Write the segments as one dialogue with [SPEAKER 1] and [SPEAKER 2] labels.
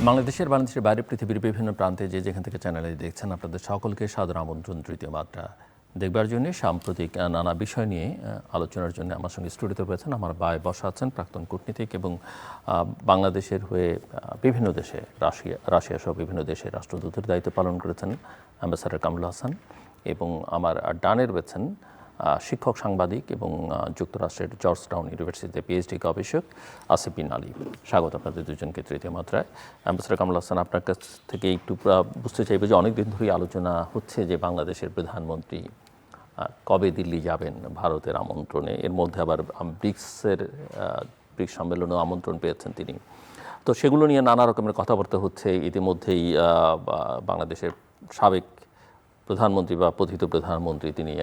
[SPEAKER 1] বাংলাদেশের বাইরে পৃথিবীর বিভিন্ন প্রান্তে যেখান থেকে চ্যানেলে দেখছেন আপনাদের সকলকে সাদর আমন্ত্রণ তৃতীয় মাত্রা দেখবার জন্য সাম্প্রতিক নানা বিষয় নিয়ে আলোচনার জন্য আমার সঙ্গে স্টুডিওতে রয়েছেন আমার ভাই বসা আছেন প্রাক্তন কূটনীতিক এবং বাংলাদেশের হয়ে বিভিন্ন দেশে রাশিয়া সহ বিভিন্ন দেশে রাষ্ট্রদূতের দায়িত্ব পালন করেছেন অ্যাম্বাসাডার কামরুল হাসান এবং আমার ডানে রয়েছেন শিক্ষক সাংবাদিক এবং যুক্তরাষ্ট্রের জর্জ টাউন ইউনিভার্সিটিতে পিএইচডি গবেষক আসিফ বিন আলী। স্বাগত আপনাদের দুজনকে তৃতীয় মাত্রায়। অ্যাম্বাসাডার কামরুল হাসান, আপনার কাছ থেকে একটু বুঝতে চাইবে যে অনেকদিন ধরেই আলোচনা হচ্ছে যে বাংলাদেশের প্রধানমন্ত্রী কবে দিল্লি যাবেন ভারতের আমন্ত্রণে, এর মধ্যে আবার ব্রিক্স সম্মেলনেও আমন্ত্রণ পেয়েছেন তিনি। তো সেগুলো নিয়ে নানা রকমের কথাবার্তা হচ্ছে। ইতিমধ্যেই বাংলাদেশের সাবেক প্রধানমন্ত্রী বা পতিত প্রধানমন্ত্রী তিনি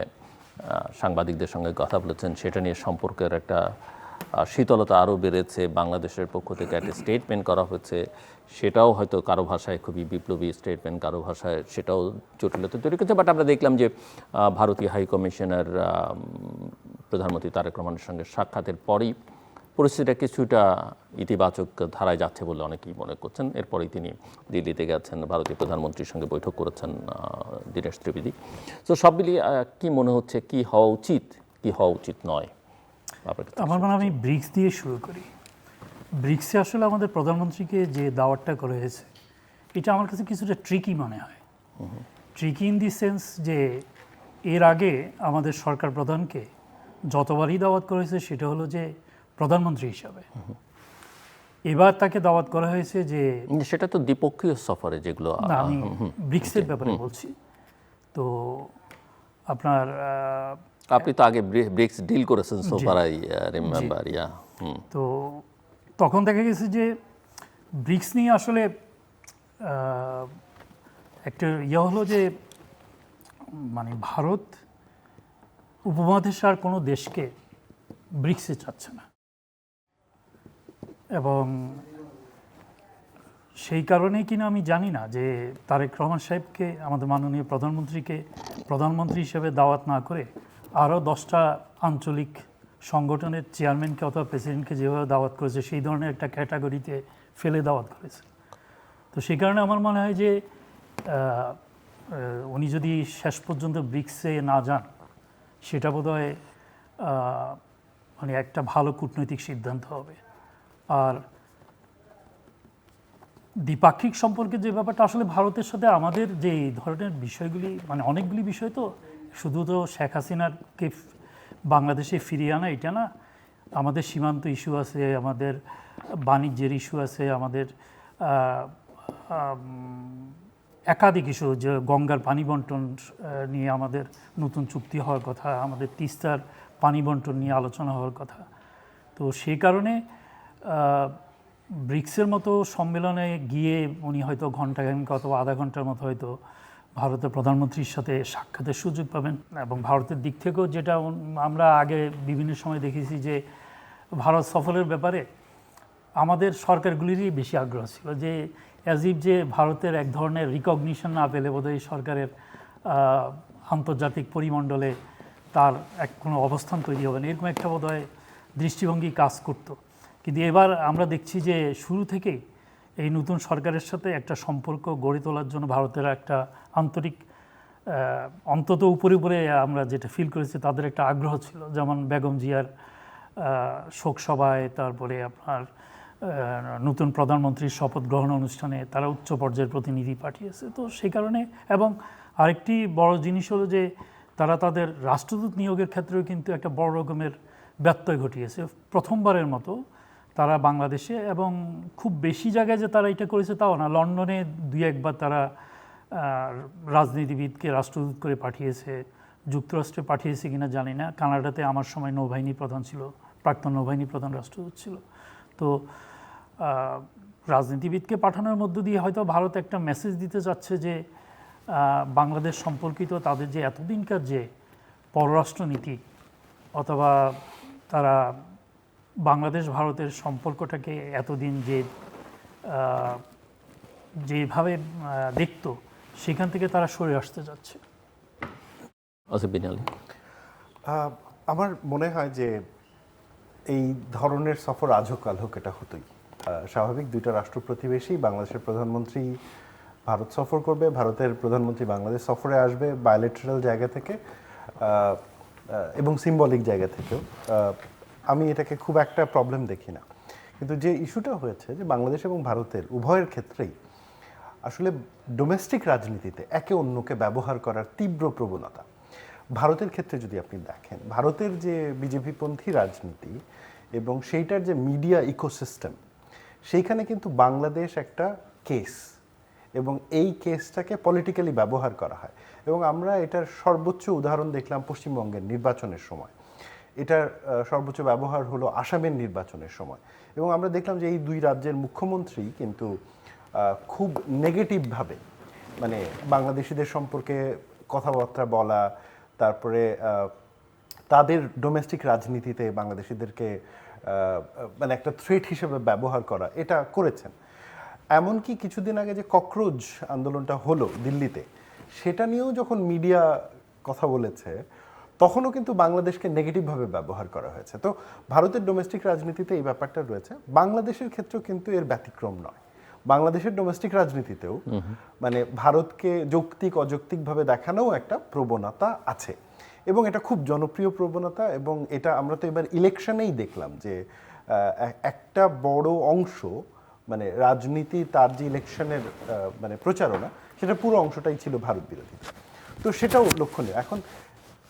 [SPEAKER 1] সাংবাদিকদের সঙ্গে কথা বলেছেন, সেটা নিয়ে সম্পর্কের একটা শীতলতা আরও বেড়েছে। বাংলাদেশের পক্ষ থেকে একটা স্টেটমেন্ট করা হয়েছে, সেটাও হয়তো কারো ভাষায় খুবই বিপ্লবী স্টেটমেন্ট, কারো ভাষায় সেটাও জটিলতা তৈরি করছে। বাট আমরা দেখলাম যে ভারতীয় হাই কমিশনার প্রধানমন্ত্রী তারেক রহমানের সঙ্গে সাক্ষাতের পরই পরিস্থিতিটা কিছুটা ইতিবাচক ধারায় যাচ্ছে বলে অনেকেই মনে করছেন। এরপরেই তিনি দিল্লিতে গেছেন, ভারতীয় প্রধানমন্ত্রীর সঙ্গে বৈঠক করেছেন দীনেশ ত্রিবেদী। তো সব মিলিয়ে কী মনে হচ্ছে, কি হওয়া উচিত, কি হওয়া উচিত নয়?
[SPEAKER 2] আমার মনে হয় আমি ব্রিক্স দিয়ে শুরু করি। ব্রিক্সে আসলে আমাদের প্রধানমন্ত্রীকে যে দাওয়াতটা করা হয়েছে, এটা আমার কাছে কিছুটা ট্রিকি মনে হয়। ট্রিকি ইন দি সেন্স যে এর আগে আমাদের সরকার প্রধানকে যতবারই দাওয়াত করা হয়েছে সেটা হলো যে প্রধানমন্ত্রী হিসাবে। এবার তাকে দাওয়াত করা হয়েছে যে
[SPEAKER 1] সেটা তো দ্বিপক্ষীয় সফরে, যেগুলো
[SPEAKER 2] না, আমি ব্রিক্সের ব্যাপারে বলছি। তো আপনার
[SPEAKER 1] আপনি তো আগে ব্রিক্স ডিল করেছেন, সোফার আই রিমেম্বার।
[SPEAKER 2] তো তখন দেখা গেছে যে ব্রিক্স নিয়ে আসলে একটা হলো যে মানে ভারত উপমহাদেশের আর কোনো দেশকে ব্রিক্সে চাচ্ছে না, এবং সেই কারণেই কিনা আমি জানি না যে তারেক রহমান সাহেবকে, আমাদের মাননীয় প্রধানমন্ত্রীকে প্রধানমন্ত্রী হিসেবে দাওয়াত না করে আরও 10টা আঞ্চলিক সংগঠনের চেয়ারম্যানকে অথবা প্রেসিডেন্টকে যেভাবে দাওয়াত করেছে সেই ধরনের একটা ক্যাটাগরিতে ফেলে দাওয়াত করেছে। তো সেই কারণে আমার মনে হয় যে উনি যদি শেষ পর্যন্ত ব্রিক্সে না যান, সেটা বোধহয় মানে একটা ভালো কূটনৈতিক সিদ্ধান্ত হবে। আর দ্বিপাক্ষিক সম্পর্কে যে ব্যাপারটা, আসলে ভারতের সাথে আমাদের যে এই ধরনের বিষয়গুলি, মানে অনেকগুলি বিষয়, তো শুধু তো শেখ হাসিনাকে বাংলাদেশে ফিরিয়ে আনা এটা না, আমাদের সীমান্ত ইস্যু আছে, আমাদের বাণিজ্যের ইস্যু আছে, আমাদের একাধিক ইস্যু, যে গঙ্গার পানি বন্টন নিয়ে আমাদের নতুন চুক্তি হওয়ার কথা, আমাদের তিস্তার পানি বন্টন নিয়ে আলোচনা হওয়ার কথা। তো সেই কারণে ব্রিক্সের মতো সম্মেলনে গিয়ে উনি হয়তো ঘণ্টাখানেক অথবা আধা ঘন্টার মতো হয়তো ভারতের প্রধানমন্ত্রীর সাথে সাক্ষাতের সুযোগ পাবেন। এবং ভারতের দিক থেকেও যেটা আমরা আগে বিভিন্ন সময় দেখেছি যে ভারত সফরের ব্যাপারে আমাদের সরকারগুলিরই বেশি আগ্রহ ছিল, যে অ্যাজ ইফ যে ভারতের এক ধরনের রিকগনিশন না পেলে বোধহয় সরকারের আন্তর্জাতিক পরিমণ্ডলে তার কোনো অবস্থান তৈরি হবে না, এরকম একটা বোধহয় দৃষ্টিভঙ্গি কাজ করতো। কিন্তু এবার আমরা দেখছি যে শুরু থেকেই এই নতুন সরকারের সাথে একটা সম্পর্ক গড়ে তোলার জন্য ভারতের একটা আন্তরিক, অন্তত উপরে উপরে আমরা যেটা ফিল করেছি, তাদের একটা আগ্রহ ছিল। যেমন বেগম জিয়ার শোক সভায়, তারপরে আপনার নতুন প্রধানমন্ত্রীর শপথ গ্রহণ অনুষ্ঠানে তারা উচ্চ পর্যায়ের প্রতিনিধি পাঠিয়েছে। তো সেই কারণে, এবং আরেকটি বড় জিনিস হলো যে তারা তাদের রাষ্ট্রদূত নিয়োগের ক্ষেত্রেও কিন্তু একটা বড় রকমের ব্যত্যয় ঘটিয়েছে। প্রথমবারের মতো তারা বাংলাদেশে, এবং খুব বেশি জায়গায় যে তারা এটা করেছে তাও না, লন্ডনে 2-1বার তারা রাজনীতিবিদকে রাষ্ট্রদূত করে পাঠিয়েছে। যুক্তরাষ্ট্রে পাঠিয়েছে কিনা জানি না। কানাডাতে আমার সময় নৌবাহিনী প্রধান ছিল, প্রাক্তন নৌবাহিনী প্রধান রাষ্ট্রদূত ছিল। তো রাজনীতিবিদকে পাঠানোর মধ্য দিয়ে হয়তো ভারত একটা মেসেজ দিতে চাচ্ছে যে বাংলাদেশ সম্পর্কিত তাদের যে এতদিনকার যে পররাষ্ট্রনীতি, অথবা তারা বাংলাদেশ ভারতের সম্পর্কটাকে এতদিন যেভাবে দেখত, সেখান থেকে তারা সরে আসতে যাচ্ছে।
[SPEAKER 3] আমার মনে হয় যে এই ধরনের সফর আজ হোক কাল হোক এটা হতোই। স্বাভাবিক, দুইটা রাষ্ট্র প্রতিবেশী, বাংলাদেশের প্রধানমন্ত্রী ভারত সফর করবে, ভারতের প্রধানমন্ত্রী বাংলাদেশ সফরে আসবে, বায়োলেটারাল জায়গা থেকে এবং সিম্বলিক জায়গা থেকেও আমি এটাকে খুব একটা প্রবলেম দেখি না। কিন্তু যে ইস্যুটা হয়েছে যে বাংলাদেশ এবং ভারতের উভয়ের ক্ষেত্রেই আসলে ডোমেস্টিক রাজনীতিতে একে অন্যকে ব্যবহার করার তীব্র প্রবণতা। ভারতের ক্ষেত্রে যদি আপনি দেখেন, ভারতের যে বিজেপিপন্থী রাজনীতি এবং সেইটার যে মিডিয়া ইকোসিস্টেম, সেইখানে কিন্তু বাংলাদেশ একটা কেস এবং এই কেসটাকে পলিটিক্যালি ব্যবহার করা হয়। এবং আমরা এটার সর্বোচ্চ উদাহরণ দেখলাম পশ্চিমবঙ্গের নির্বাচনের সময়, এটার সর্বোচ্চ ব্যবহার হলো আসামের নির্বাচনের সময়। এবং আমরা দেখলাম যে এই দুই রাজ্যের মুখ্যমন্ত্রী কিন্তু খুব নেগেটিভভাবে মানে বাংলাদেশিদের সম্পর্কে কথাবার্তা বলা, তারপরে তাদের ডোমেস্টিক রাজনীতিতে বাংলাদেশিদেরকে মানে একটা থ্রেট হিসেবে ব্যবহার করা, এটা করেছেন। এমনকি কিছুদিন আগে যে ককরোচ আন্দোলনটা হলো দিল্লিতে, সেটা নিয়েও যখন মিডিয়া কথা বলেছে তখনও কিন্তু বাংলাদেশকে নেগেটিভভাবে ব্যবহার করা হয়েছে। তো ভারতের ডোমেস্টিক রাজনীতিতে এই ব্যাপারটা রয়েছে, বাংলাদেশের ক্ষেত্রেও কিন্তু এর ব্যতিক্রম নয়। বাংলাদেশের ডোমেস্টিক রাজনীতিতেও মানে ভারতকে যৌক্তিক অযৌক্তিকভাবে দেখানোও একটা প্রবণতা আছে এবং এটা খুব জনপ্রিয় প্রবণতা। এবং এটা আমরা তো এবার ইলেকশনেই দেখলাম যে একটা বড় অংশ মানে রাজনীতি, তার যে ইলেকশনের মানে প্রচারণা, সেটা পুরো অংশটাই ছিল ভারত বিরোধী। তো সেটাও লক্ষণীয়। এখন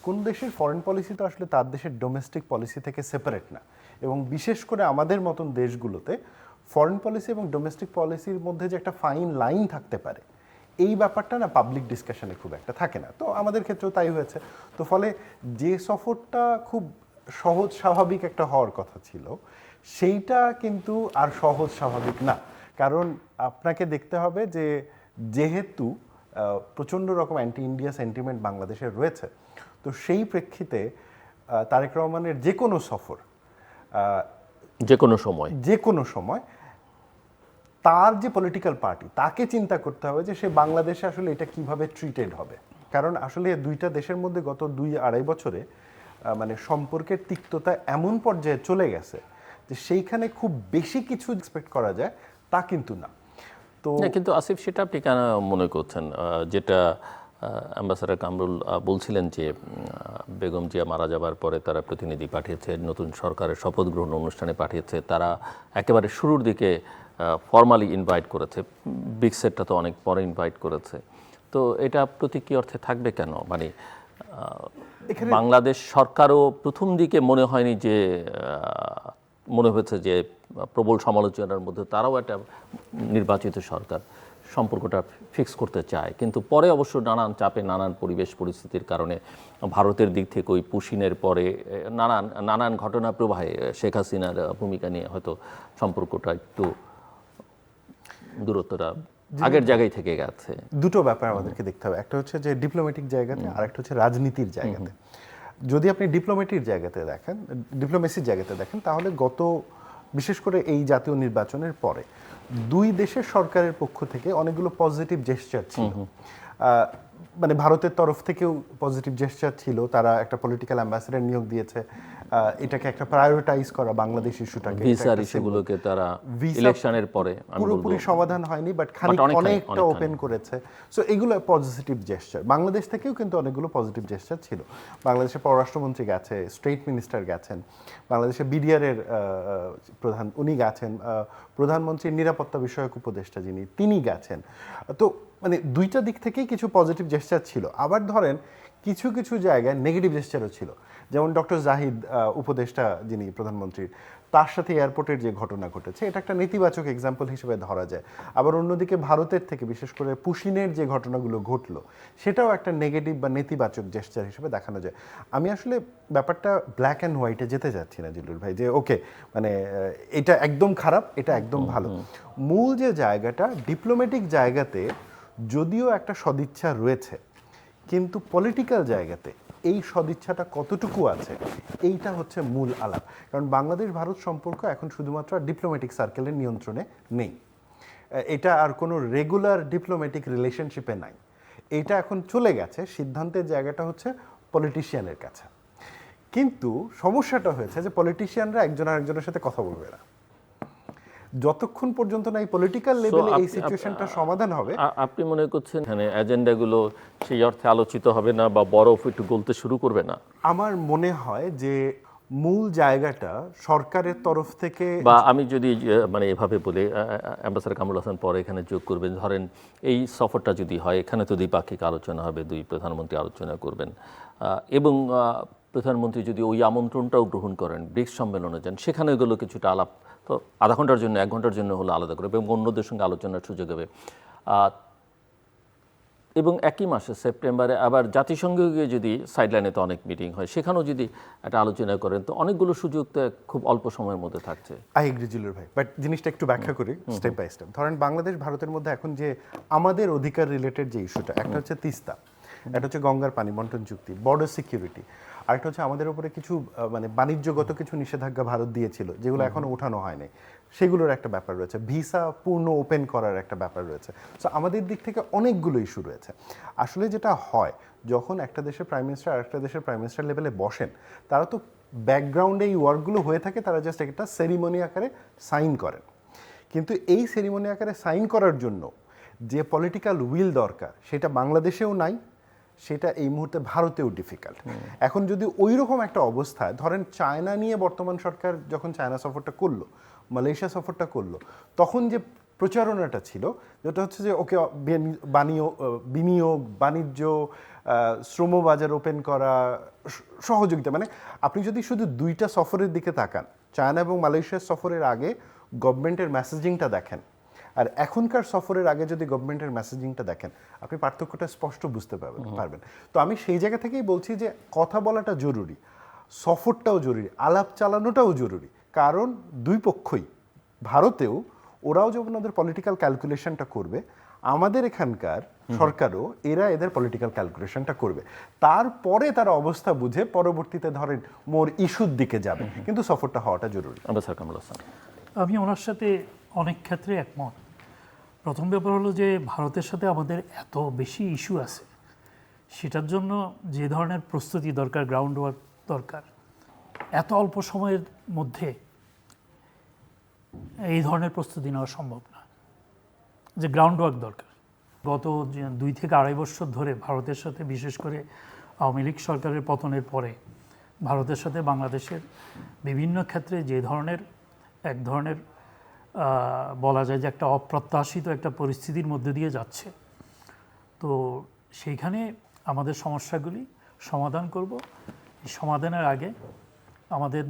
[SPEAKER 3] কোন দেশের ফরেন পলিসি তো আসলে তার দেশের ডোমেস্টিক পলিসি থেকে সেপারেট না, এবং বিশেষ করে আমাদের মতন দেশগুলোতে ফরেন পলিসি এবং ডোমেস্টিক পলিসির মধ্যে যে একটা ফাইন লাইন থাকতে পারে, এই ব্যাপারটা না পাবলিক ডিসকাশনে খুব একটা থাকে না। তো আমাদের ক্ষেত্রেও তাই হয়েছে। তো ফলে যে সফরটা খুব সহজ স্বাভাবিক একটা হওয়ার কথা ছিল, সেইটা কিন্তু আর সহজ স্বাভাবিক না। কারণ আপনাকে দেখতে হবে যে যেহেতু প্রচণ্ড রকম অ্যান্টি ইন্ডিয়া সেন্টিমেন্ট বাংলাদেশের রয়েছে, তো সেই প্রেক্ষিতে তারেক রহমানের যে কোনো সফর যে কোনো সময় তার যে পলিটিক্যাল পার্টি, তাকে চিন্তা করতে হবে যে সে বাংলাদেশে আসলে এটা কিভাবে ট্রিটেড হবে। কারণ আসলে দুইটা দেশের মধ্যে গত 2-2.5 বছরে মানে সম্পর্কের তিক্ততা এমন পর্যায়ে চলে গেছে যে সেইখানে খুব বেশি কিছু এক্সপেক্ট করা যায় তা কিন্তু না। তো
[SPEAKER 1] কিন্তু আসিফ, সেটা আপনি কেন মনে করছেন? যেটা অ্যাম্বাসেডর কামরুল বলছিলেন যে বেগম জিয়া মারা যাবার পরে তারা প্রতিনিধি পাঠিয়েছে, নতুন সরকারের শপথ গ্রহণ অনুষ্ঠানে পাঠিয়েছে, তারা একেবারে শুরুর দিকে ফর্মালি ইনভাইট করেছে, বিগ সেটটা তো অনেক পরে ইনভাইট করেছে। তো এটা প্রতীকী অর্থে থাকবে কেন? মানে বাংলাদেশ সরকারও প্রথম দিকে মনে হয়নি যে মনে হয়েছে যে প্রবল সমালোচনার মধ্যে তারাও একটা নির্বাচিত সরকার সম্পর্কটা ফিক্স করতে চায়, কিন্তু পরে অবশ্য নানান চাপে, নানান পরিবেশ পরিস্থিতির কারণে ভারতের দিক থেকে ওই পুশিনের পরে নানান ঘটনা প্রবাহে শেখ হাসিনার ভূমিকা নিয়ে হয়তো সম্পর্কটা একটু দূরত্বটা আগের জায়গায় থেকে গেছে।
[SPEAKER 3] দুটো ব্যাপার আমাদেরকে দেখতে হবে, একটা হচ্ছে যে ডিপ্লোম্যাটিক জায়গাতে, আর একটা হচ্ছে রাজনীতির জায়গাতে। যদি আপনি ডিপ্লোমেসির জায়গাতে দেখেন তাহলে গত বিশেষ করে এই জাতীয় নির্বাচনের পরে দুই দেশের সরকারের পক্ষ থেকে অনেকগুলো পজিটিভ জেস্চার ছিল। মানে ভারতের তরফ থেকেও পজিটিভ জেস্চার ছিল, তারা একটা পলিটিক্যাল অ্যাম্বাসেডর নিয়োগ দিয়েছে, এটাকে একটা প্রায়োরিটাইজ করা বাংলাদেশ ইস্যুটাকে,
[SPEAKER 1] ভিসার ইস্যুগুলোকে তারা ইলেকশনের পরে
[SPEAKER 3] পুরোপুরি সমাধান হয়নি, বাট অনেকটা ওপেন করেছে। সো এগুলো পজিটিভ জেস্চার। বাংলাদেশ থেকেও কিন্তু অনেকগুলো পজিটিভ জেস্চার ছিল। বাংলাদেশের পররাষ্ট্রমন্ত্রী গেছে, স্টেট মিনিস্টার গেছেন, বাংলাদেশের বিডিআরের প্রধান উনি গেছেন, প্রধানমন্ত্রীর নিরাপত্তা বিষয়ক উপদেষ্টা যিনি তিনি গেছেন। তো মানে দুইটা দিক থেকেই কিছু পজিটিভ জেস্চার ছিল। আবার ধরেন কিছু কিছু জায়গায় নেগেটিভ জেস্চারও ছিল, যেমন ডক্টর জাহিদ উপদেষ্টা যিনি প্রধানমন্ত্রীর, তার সাথে এয়ারপোর্টের যে ঘটনা ঘটেছে, এটা একটা নেতিবাচক এক্সাম্পল হিসেবে ধরা যায়। আবার অন্যদিকে ভারতের থেকে বিশেষ করে পুশিনের যে ঘটনাগুলো ঘটলো, সেটাও একটা নেগেটিভ বা নেতিবাচক জেস্চার হিসেবে দেখানো যায়। আমি আসলে ব্যাপারটা ব্ল্যাক অ্যান্ড হোয়াইটে যেতে যাচ্ছি না জিল্লুর ভাই, যে ওকে মানে এটা একদম খারাপ, এটা একদম ভালো। মূল যে জায়গাটা, ডিপ্লোম্যাটিক জায়গাতে যদিও একটা সদিচ্ছা রয়েছে, কিন্তু পলিটিক্যাল জায়গাতে এই সদিচ্ছাটা কতটুকু আছে, এইটা হচ্ছে মূল আলাপ। কারণ বাংলাদেশ ভারত সম্পর্ক এখন শুধুমাত্র ডিপ্লোম্যাটিক সার্কেলের নিয়ন্ত্রণে নেই, এটা আর কোনো রেগুলার ডিপ্লোম্যাটিক রিলেশনশিপে নাই। এইটা এখন চলে গেছে, সিদ্ধান্তের জায়গাটা হচ্ছে পলিটিশিয়ানের কাছে। কিন্তু সমস্যাটা হয়েছে যে পলিটিশিয়ানরা একজন আরেকজনের সাথে কথা বলবে না। যতক্ষণ পর্যন্ত না এই পলিটিক্যাল লেভেলে এই সিচুয়েশনটা সমাধান হবে।
[SPEAKER 1] আপনি মনে করছেন এখানে এজেন্ডাগুলো সেই অর্থে আলোচিত হবে না বা বরফ একটু গলতে শুরু করবে না?
[SPEAKER 3] আমার মনে হয় যে মূল জায়গাটা সরকারের তরফ থেকে,
[SPEAKER 1] বা আমি যদি মানে এভাবে বলি, অ্যাম্বাসেডর কামরুল হাসান পরে এখানে যোগ করবেন, ধরেন এই সফরটা যদি হয়, এখানে তো দ্বিপাক্ষিক আলোচনা হবে, দুই প্রধানমন্ত্রী আলোচনা করবেন, এবং প্রধানমন্ত্রী যদি ওই আমন্ত্রণটাও গ্রহণ করেন, ব্রিক্স সম্মেলনে যান, সেখানে এগুলো কিছুটা আলাপ তো আধা ঘন্টার জন্য 1 ঘন্টার জন্য হলো আলাদা করবে এবং অন্যদের সঙ্গে আলোচনার সুযোগ হবে। এবং একই মাসে সেপ্টেম্বরে আবার জাতিসংঘে গিয়ে যদি সাইডলাইনে তো অনেক মিটিং হয়, সেখানেও যদি একটা আলোচনা করেন, তো অনেকগুলো সুযোগ তো খুব অল্প সময়ের মধ্যে থাকছে।
[SPEAKER 3] আই এগ্রি জিলুর ভাই, বাট জিনিসটা একটু ব্যাখ্যা করি স্টেপ বাই স্টেপ। ধরেন বাংলাদেশ ভারতের মধ্যে এখন যে আমাদের অধিকার রিলেটেড যে ইস্যুটা, একটা হচ্ছে তিস্তা, একটা হচ্ছে গঙ্গার পানি বন্টন চুক্তি, বর্ডার সিকিউরিটি, আরেকটা হচ্ছে আমাদের উপরে কিছু মানে বাণিজ্যগত কিছু নিষেধাজ্ঞা ভারত দিয়েছিল যেগুলো এখনো ওঠানো হয়নি, সেগুলোর একটা ব্যাপার রয়েছে, ভিসা পূর্ণ ওপেন করার একটা ব্যাপার রয়েছে। সো আমাদের দিক থেকে অনেকগুলো ইস্যু রয়েছে। আসলে যেটা হয়, যখন একটা দেশের প্রাইম মিনিস্টার আর একটা দেশের প্রাইম মিনিস্টার লেভেলে বসেন, তারা তো ব্যাকগ্রাউন্ডে এই ওয়ার্কগুলো হয়ে থাকে, তারা জাস্ট একটা সেরিমনি আকারে সাইন করেন। কিন্তু এই সেরিমনি আকারে সাইন করার জন্য যে পলিটিক্যাল উইল দরকার, সেটা বাংলাদেশেও নাই, সেটা এই মুহূর্তে ভারতেও ডিফিকাল্ট। এখন যদি ওই রকম একটা অবস্থায়, ধরেন চায়না নিয়ে বর্তমান সরকার যখন চায়না সফরটা করলো, মালয়েশিয়া সফরটা করলো, তখন যে প্রচারণাটা ছিল, যেটা হচ্ছে যে ওকে বিনিয়োগ, বাণিজ্য, শ্রম বাজার ওপেন করা, সহযোগিতা, মানে আপনি যদি শুধু দুইটা সফরের দিকে তাকান, চায়না এবং মালয়েশিয়ার সফরের আগে গভর্নমেন্টের মেসেজিংটা দেখেন, আর এখনকার সফরের আগে যদি গভর্নমেন্টের মেসেজিংটা দেখেন, আপনি পার্থক্যটা স্পষ্ট বুঝতে পারবেন। তো আমি সেই জায়গা থেকেই বলছি যে কথা বলাটা জরুরি, সফরটাও জরুরি, আলাপ চালানোটাও জরুরি। কারণ দুই পক্ষই, ভারতেও ওরাও যখন ওদের পলিটিক্যাল ক্যালকুলেশনটা করবে, আমাদের এখানকার সরকারও এদের পলিটিক্যাল ক্যালকুলেশনটা করবে, তারপরে তারা অবস্থা বুঝে পরবর্তীতে ধরেন মোর ইস্যুর দিকে যাবে, কিন্তু সফরটা হওয়াটা জরুরি।
[SPEAKER 2] আমি ওনার সাথে অনেক ক্ষেত্রে একমত। প্রথম ব্যাপার হলো যে ভারতের সাথে আমাদের এত বেশি ইস্যু আছে, সেটার জন্য যে ধরনের প্রস্তুতি দরকার, গ্রাউন্ড ওয়ার্ক দরকার, এত অল্প সময়ের মধ্যে এই ধরনের প্রস্তুতি নেওয়া সম্ভব না। যে গ্রাউন্ড ওয়ার্ক দরকার, গত 2 থেকে 2.5 বছর ধরে ভারতের সাথে, বিশেষ করে আওয়ামী লীগ সরকারের পতনের পরে ভারতের সাথে বাংলাদেশের বিভিন্ন ক্ষেত্রে যে ধরনের এক ধরনের বলা যায় যে একটা অপ্রত্যাশিত একটা পরিস্থিতির মধ্যে দিয়ে যাচ্ছে, তো সেইখানে আমাদের সমস্যাগুলি সমাধান করব। সমাধানের আগে আমাদের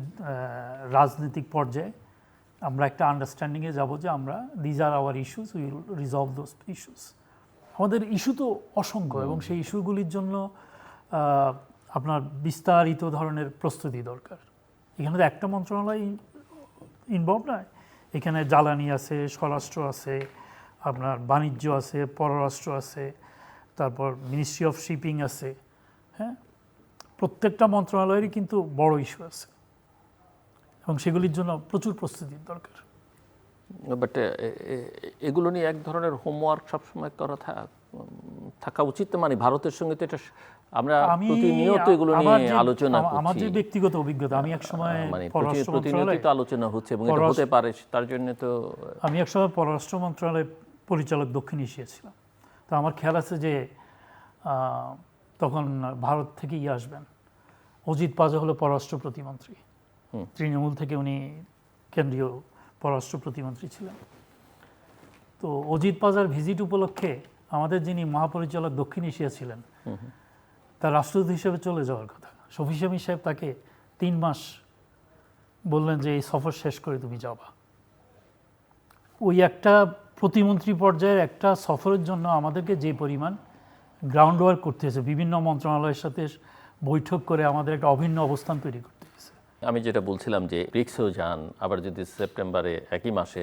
[SPEAKER 2] রাজনৈতিক পর্যায়ে আমরা একটা আন্ডারস্ট্যান্ডিংয়ে যাব যে আমরা these are our issues, will resolve those issues. আমাদের ইস্যু তো অসংখ্য, এবং সেই ইস্যুগুলির জন্য আপনার বিস্তারিত ধরনের প্রস্তুতি দরকার। এখানে তো একটা মন্ত্রণালয় ইনভলভ নয়, এখানে জ্বালানি আছে, স্বরাষ্ট্র আছে, আপনার বাণিজ্য আছে, পররাষ্ট্র আছে, তারপর মিনিস্ট্রি অফ শিপিং আছে। হ্যাঁ, প্রত্যেকটা মন্ত্রণালয়েরই কিন্তু বড় ইস্যু আছে এবং সেগুলির জন্য প্রচুর প্রস্তুতির দরকার।
[SPEAKER 1] বাট এগুলো নিয়ে এক ধরনের হোমওয়ার্ক সবসময় করা থাকা উচিত। মানে ভারতের সঙ্গে তো এটা আমরা প্রতিনিয়ত এগুলো নিয়ে আলোচনা করছি।
[SPEAKER 2] আমার যে ব্যক্তিগত অভিজ্ঞতা, আমি একসময়
[SPEAKER 1] মানে প্রতিনিয়ত আলোচনা হচ্ছে এবং এটা হতে পারে, তার জন্য তো
[SPEAKER 2] আমি একসময় পররাষ্ট্র মন্ত্রণালয়ের পরিচালক দক্ষিণ এশিয়া ছিলাম। তো আমার খেয়াল আছে যে তখন ভারত থেকেই আসবেন অজিত পাজা, হলো পররাষ্ট্র প্রতিমন্ত্রী, তৃণমূল থেকে উনি কেন্দ্রীয় পররাষ্ট্র প্রতিমন্ত্রী ছিলেন। তো অজিত পাজার ভিজিট উপলক্ষে আমাদের যিনি মহাপরিচালক দক্ষিণ এশিয়া ছিলেন, তার রাষ্ট্রদূত হিসেবে চলে যাওয়ার কথা। শফি শামীম সাহেব তাকে 3 মাস বললেন যে এই সফর শেষ করে তুমি যাবা। ওই একটা প্রতিমন্ত্রী পর্যায়ের একটা সফরের জন্য আমাদেরকে যে পরিমাণ গ্রাউন্ড ওয়ার্ক করতে হয়েছে, বিভিন্ন মন্ত্রণালয়ের সাথে বৈঠক করে আমাদের একটা অভিন্ন অবস্থান তৈরি করতে হয়েছে।
[SPEAKER 1] আমি যেটা বলছিলাম যে ব্রিক্সেও যান, আবার যদি সেপ্টেম্বরে একই মাসে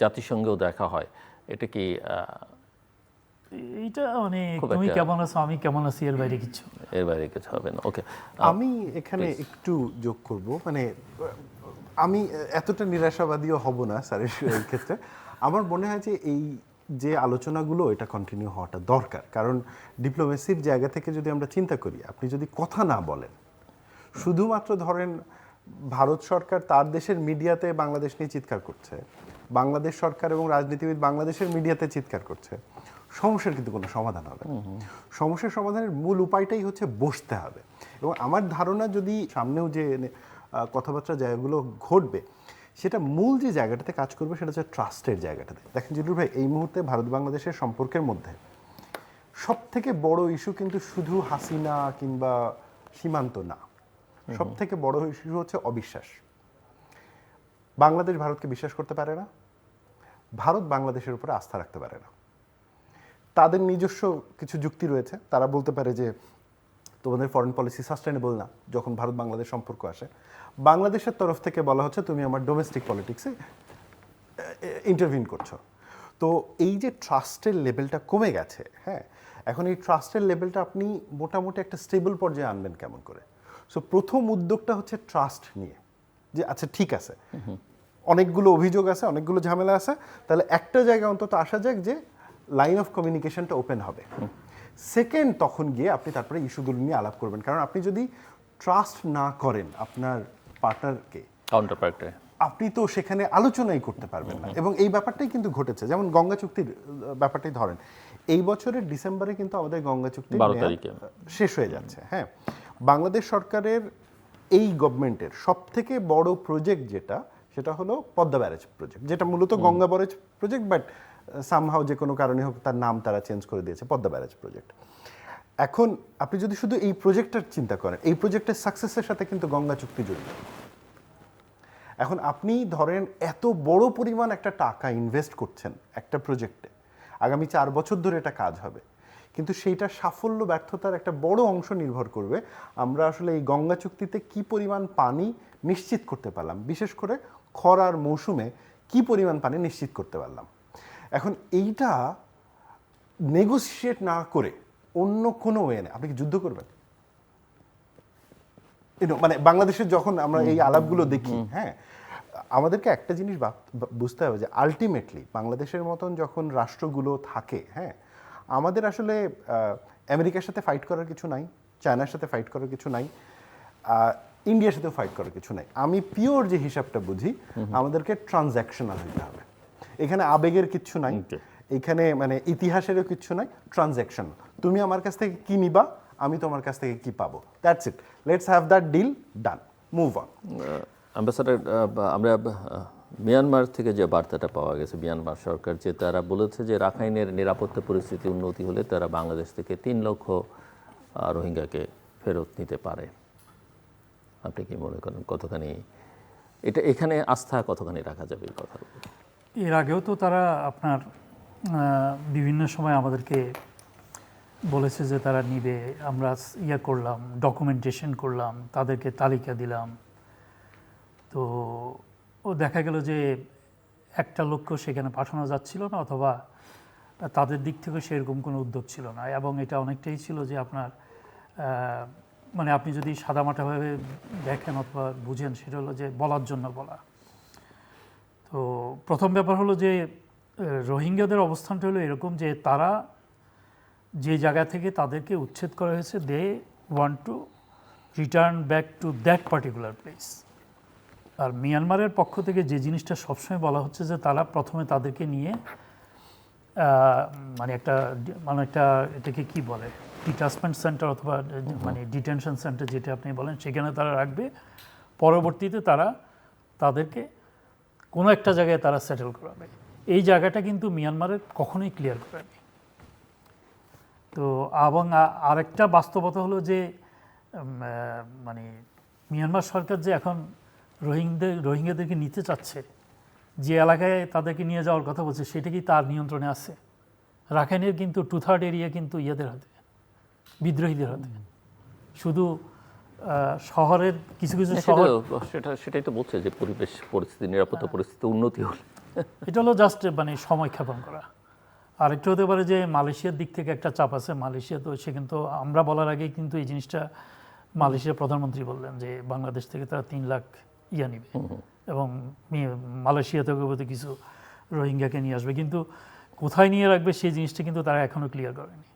[SPEAKER 1] জাতিসংঘেও দেখা হয়, এটা কি
[SPEAKER 2] এইটা মানে তুমি কেমন আছো, আমি কেমন আছি, এর বাইরে কিছু
[SPEAKER 1] হবে না। ওকে,
[SPEAKER 3] আমি এখানে একটু যোগ করব, মানে আমি এতটা নিরাশাবাদীও হব না স্যারের এই ক্ষেত্রে। আমার মনে হয় যে এই যে আলোচনাগুলো, এটা কন্টিনিউ হওয়াটা দরকার। কারণ ডিপ্লোমেসির জায়গা থেকে যদি আমরা চিন্তা করি, আপনি যদি কথা না বলেন, শুধুমাত্র ধরেন ভারত সরকার তার দেশের মিডিয়াতে বাংলাদেশ নিয়ে চিৎকার করছে, বাংলাদেশ সরকার এবং রাজনীতিবিদ বাংলাদেশের মিডিয়াতে চিৎকার করছে, সমস্যার কিন্তু কোনো সমাধান হবে না। সমস্যার সমাধানের মূল উপায়টাই হচ্ছে বসতে হবে। এবং আমার ধারণা যদি সামনেও যে কথাবার্তা জায়গাগুলো ঘটবে, সেটা মূল যে জায়গাটাতে কাজ করবে সেটা হচ্ছে ট্রাস্টের জায়গাটাতে। দেখেন জিলুর ভাই, এই মুহূর্তে ভারত বাংলাদেশের সম্পর্কের মধ্যে সব থেকে বড় ইস্যু কিন্তু শুধু হাসিনা কিংবা সীমান্ত না, সব থেকে বড় ইস্যু হচ্ছে অবিশ্বাস। বাংলাদেশ ভারতকে বিশ্বাস করতে পারে না, ভারত বাংলাদেশের উপরে আস্থা রাখতে পারে না। তাদের নিজস্ব কিছু যুক্তি রয়েছে, তারা বলতে পারে যে তোমাদের ফরেন পলিসি সাস্টেনেবল না যখন ভারত বাংলাদেশ সম্পর্ক আসে। বাংলাদেশের তরফ থেকে বলা হচ্ছে তুমি আমার ডোমেস্টিক পলিটিক্সে ইন্টারভিন করছো। তো এই যে ট্রাস্টের লেভেলটা কমে গেছে, হ্যাঁ, এখন এই ট্রাস্টের লেভেলটা আপনি মোটামুটি একটা স্টেবল পর্যায়ে আনবেন কেমন করে? সো প্রথম উদ্যোগটা হচ্ছে ট্রাস্ট নিয়ে, যে আচ্ছা ঠিক আছে, অনেকগুলো অভিযোগ আছে, অনেকগুলো ঝামেলা আছে, তাহলে একটা জায়গায় অন্তত আসা যাক যে লাইন অফ কমিউনিকেশনটা ওপেন হবে। সেকেন্ড, তখন গিয়ে আপনি তারপরে ইস্যুগুলো নিয়ে আলাপ করবেন। কারণ আপনি যদি ট্রাস্ট না করেন আপনার পার্টনারকে,
[SPEAKER 1] কাউন্টার পার্টে,
[SPEAKER 3] আপনি তো সেখানে আলোচনাই করতে পারবেন না। এবং এই ব্যাপারটাই কিন্তু ঘটেছে। যেমন গঙ্গা চুক্তির ব্যাপারটাই ধরেন, এই বছরের ডিসেম্বরে কিন্তু আমাদের গঙ্গা চুক্তি
[SPEAKER 1] 12 তারিখে
[SPEAKER 3] শেষ হয়ে যাচ্ছে। হ্যাঁ, বাংলাদেশ সরকারের এই গভর্নমেন্টের সব থেকে বড় প্রজেক্ট যেটা, সেটা হলো পদ্মা ব্যারেজ প্রজেক্ট, যেটা মূলত Ganga barrage project, but somehow যে কোনো কারণে হোক তার নাম তারা চেঞ্জ করে দিয়েছে পদ্মা ব্যারেজ প্রজেক্ট। এখন আপনি যদি শুধু এই প্রজেক্টটার চিন্তা করেন, এই প্রজেক্টের সাকসেসের সাথে কিন্তু গঙ্গা চুক্তি জড়িত। এখন আপনি ধরেন এত বড় পরিমাণ একটা টাকা ইনভেস্ট করছেন একটা প্রজেক্টে, আগামী 4 বছর ধরে এটা কাজ হবে, কিন্তু সেইটা সাফল্য ব্যর্থতার একটা বড় অংশ নির্ভর করবে আমরা আসলে এই গঙ্গা চুক্তিতে কি পরিমাণ পানি নিশ্চিত করতে পারলাম, বিশেষ করে খরার মৌসুমে কি পরিমাণ পানি নিশ্চিত করতে পারলাম। এখন এইটা নেগোসিয়েট না করে অন্য কোনো ওয়ে নেই, আপনি কি যুদ্ধ করবেন? মানে বাংলাদেশের যখন আমরা এই আলাপগুলো দেখি, হ্যাঁ, আমাদেরকে একটা জিনিস বুঝতে হবে যে আলটিমেটলি বাংলাদেশের মতন যখন রাষ্ট্রগুলো থাকে, হ্যাঁ, আমাদের আসলে আমেরিকার সাথে ফাইট করার কিছু নাই, চায়নার সাথে ফাইট করার কিছু নাই, ইন্ডিয়ার সাথেও ফাইট করার কিছু নাই। আমি পিওর যে হিসাবটা বুঝি, আমাদেরকে ট্রানজ্যাকশনাল হইতে হবে। এখানে আবেগের কিচ্ছু নাই, এখানে মানে ইতিহাসেরও কিচ্ছু নাই, ট্রানজ্যাকশন। তুমি আমার কাছ থেকে কি নিবা, আমি তোমার কাছ থেকে কি পাবো, that's it, let's have that deal, done, move on.
[SPEAKER 1] Ambassador, আমরা মিয়ানমার থেকে যে বার্তাটা পাওয়া গেছে, মিয়ানমার সরকার যে তারা বলেছে যে রাখাইনের নিরাপত্তা পরিস্থিতি উন্নতি হলে তারা বাংলাদেশ থেকে 3 লক্ষ রোহিঙ্গাকে ফেরত নিতে পারে। আপনি কি মনে করেন কতখানি এটা, এখানে আস্থা কতখানি রাখা যাবে এই কথা?
[SPEAKER 2] এর আগেও তো তারা আপনার বিভিন্ন সময় আমাদেরকে বলেছে যে তারা নিবে, আমরা করলাম, ডকুমেন্টেশন করলাম, তাদেরকে তালিকা দিলাম। তো ও দেখা গেল যে একটা লক্ষ্য সেখানে পাঠানো যাচ্ছিল না, অথবা তাদের দিক থেকে সেরকম কোনো উদ্যোগ ছিল না। এবং এটা অনেকটাই ছিল যে আপনার মানে আপনি যদি সাদামাটাভাবে দেখেন অথবা বুঝেন, সেটা হলো যে বলার জন্য বলা। তো প্রথম ব্যাপার হলো যে রোহিঙ্গাদের অবস্থানটা হলো এরকম যে তারা যে জায়গা থেকে তাদেরকে উচ্ছেদ করা হয়েছে, they want to return back to that particular place. আর মিয়ানমারের পক্ষ থেকে যে জিনিসটা সবসময় বলা হচ্ছে যে তারা প্রথমে তাদেরকে নিয়ে মানে একটা এটাকে কি বলে, ডিটাচমেন্ট সেন্টার অথবা মানে ডিটেনশন সেন্টার যেটা আপনি বলেন, সেখানে তারা রাখবে। পরবর্তীতে তারা তাদেরকে কোনো একটা জায়গায় তারা সেটেল করাবে। এই জায়গাটা কিন্তু মিয়ানমারের কখনোই ক্লিয়ার করেনি। তো এবং আরেকটা বাস্তবতা হলো যে মানে মিয়ানমার সরকার যে এখন রোহিঙ্গাদেরকে নিতে চাচ্ছে, যে এলাকায় তাদেরকে নিয়ে যাওয়ার কথা বলছে, সেটা কি তার নিয়ন্ত্রণে আছে? রাখাইনের কিন্তু 2/3 এরিয়া কিন্তু ইয়েদের হাতে, বিদ্রোহীদের হাতে। শুধু শহরের কিছু কিছু শহর,
[SPEAKER 1] সেটাই তো বলছে যে পরিবেশ পরিস্থিতি, নিরাপত্তা পরিস্থিতি উন্নতি হলে,
[SPEAKER 2] এটা হলো জাস্ট মানে সময় ক্ষেপণ করা। আরেকটা হতে পারে যে মালয়েশিয়ার দিক থেকে একটা চাপ আছে। মালয়েশিয়া তো সে কিন্তু আমরা বলার আগেই কিন্তু এই জিনিসটা মালয়েশিয়ার প্রধানমন্ত্রী বললেন যে বাংলাদেশ থেকে তারা 3 লাখ নিবে এবং মালয়েশিয়া থেকে কিছু রোহিঙ্গাকে নিয়ে আসবে, কিন্তু কোথায় নিয়ে রাখবে সেই জিনিসটা কিন্তু তারা এখনো ক্লিয়ার করেনি।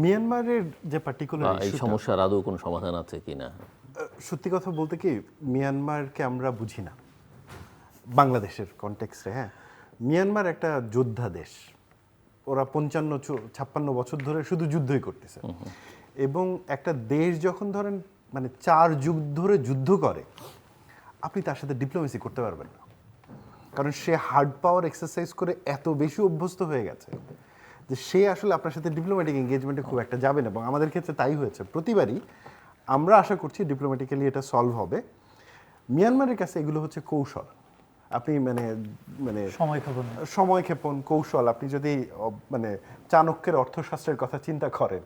[SPEAKER 3] মিয়ানমারের যে পার্টিকুলার
[SPEAKER 1] এই সমস্যার আদৌ কোনো সমাধান আছে কিনা?
[SPEAKER 3] সত্যি কথা বলতে কি মিয়ানমারকে আমরা বুঝি না বাংলাদেশের কনটেক্সটে। হ্যাঁ, মিয়ানমার একটা যোদ্ধা দেশ, ওরা 55-56 বছর ধরে শুধু যুদ্ধই করতেছে। এবং একটা দেশ যখন ধরেন মানে 4 যুগ ধরে যুদ্ধ করে, আপনি তার সাথে ডিপ্লোমেসি করতে পারবেন না, কারণ সে হার্ড পাওয়ার এক্সারসাইজ করে এত বেশি অভ্যস্ত হয়ে গেছে যে সে আসলে আপনার সাথে ডিপ্লোম্যাটিক এঙ্গেজমেন্টে খুব একটা যাবে না। এবং আমাদের ক্ষেত্রে তাই হয়েছে প্রতিবারই। আমরা আশা করছি ডিপ্লোম্যাটিক্যালি এটা সলভ হবে। মিয়ানমারের কাছে এগুলো হচ্ছে কৌশল। আপনি মানে মানে সময় ক্ষেপণ কৌশল। আপনি যদি মানে চাণক্যের অর্থশাস্ত্রের কথা চিন্তা করেন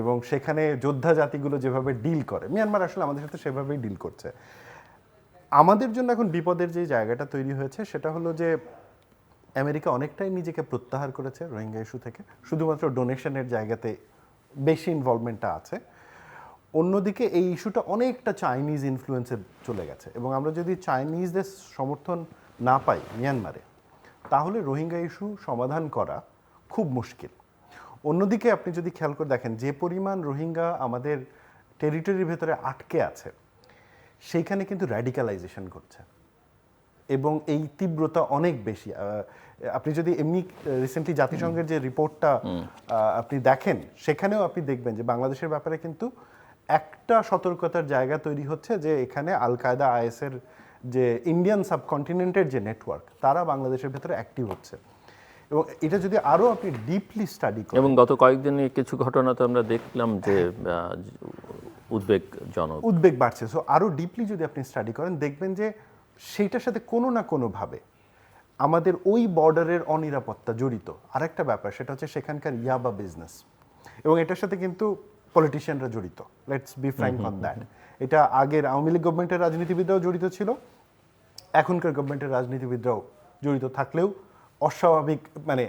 [SPEAKER 3] এবং সেখানে যোদ্ধা জাতিগুলো যেভাবে ডিল করে, মিয়ানমার আসলে আমাদের সাথে সেভাবেই ডিল করছে। আমাদের জন্য এখন বিপদের যে জায়গাটা তৈরি হয়েছে সেটা হলো যে আমেরিকা অনেকটাই নিজেকে প্রত্যাহার করেছে রোহিঙ্গা ইস্যু থেকে, শুধুমাত্র ডোনেশনের জায়গাতে বেশি ইনভলভমেন্টটা আছে। অন্যদিকে এই ইস্যুটা অনেকটা চাইনিজ ইনফ্লুয়েন্সে চলে গেছে এবং আমরা যদি চাইনিজদের সমর্থন না পাই মিয়ানমারে, তাহলে রোহিঙ্গা ইস্যু সমাধান করা খুব মুশকিল। অন্যদিকে আপনি যদি খেয়াল করে দেখেন যে পরিমাণ রোহিঙ্গা আমাদের টেরিটরির ভেতরে আটকে আছে, সেইখানে কিন্তু র্যাডিক্যালাইজেশন ঘটছে এবং এই তীব্রতা অনেক বেশি। আপনি যদি এমনি রিসেন্টলি জাতিসংঘের যে রিপোর্টটা আপনি দেখেন, সেখানেও আপনি দেখবেন যে বাংলাদেশের ব্যাপারে কিন্তু একটা সতর্কতার জায়গা তৈরি হচ্ছে যে এখানে আল কায়দা আইএসের যে ইন্ডিয়ান সাবকন্টিনেন্টের যে নেটওয়ার্ক, তারা বাংলাদেশের ভেতরে অ্যাক্টিভ হচ্ছে। এবং এটা যদি আরও আপনি ডিপলি স্টাডি করেন,
[SPEAKER 1] এবং গত কয়েকদিনে কিছু ঘটনা তো আমরা দেখলাম যে উদ্বেগ
[SPEAKER 3] বাড়ছে। সো আরও ডিপলি যদি আপনি স্টাডি করেন, দেখবেন যে সেইটার সাথে কোনো না কোনোভাবে আমাদের ওই বর্ডারের অনিরাপত্তা জড়িত। আরেকটা ব্যাপার সেটা হচ্ছে সেখানকার ইয়াবা বিজনেস, এবং এটার সাথে কিন্তু পলিটিশিয়ানরা জড়িত। Let's be frank on that. এটা আগের আওয়ামী লীগ গভর্নমেন্টের রাজনীতিবিদরাও জড়িত ছিল, এখনকার গভর্নমেন্টের রাজনীতিবিদরাও জড়িত থাকলেও অস্বাভাবিক মানে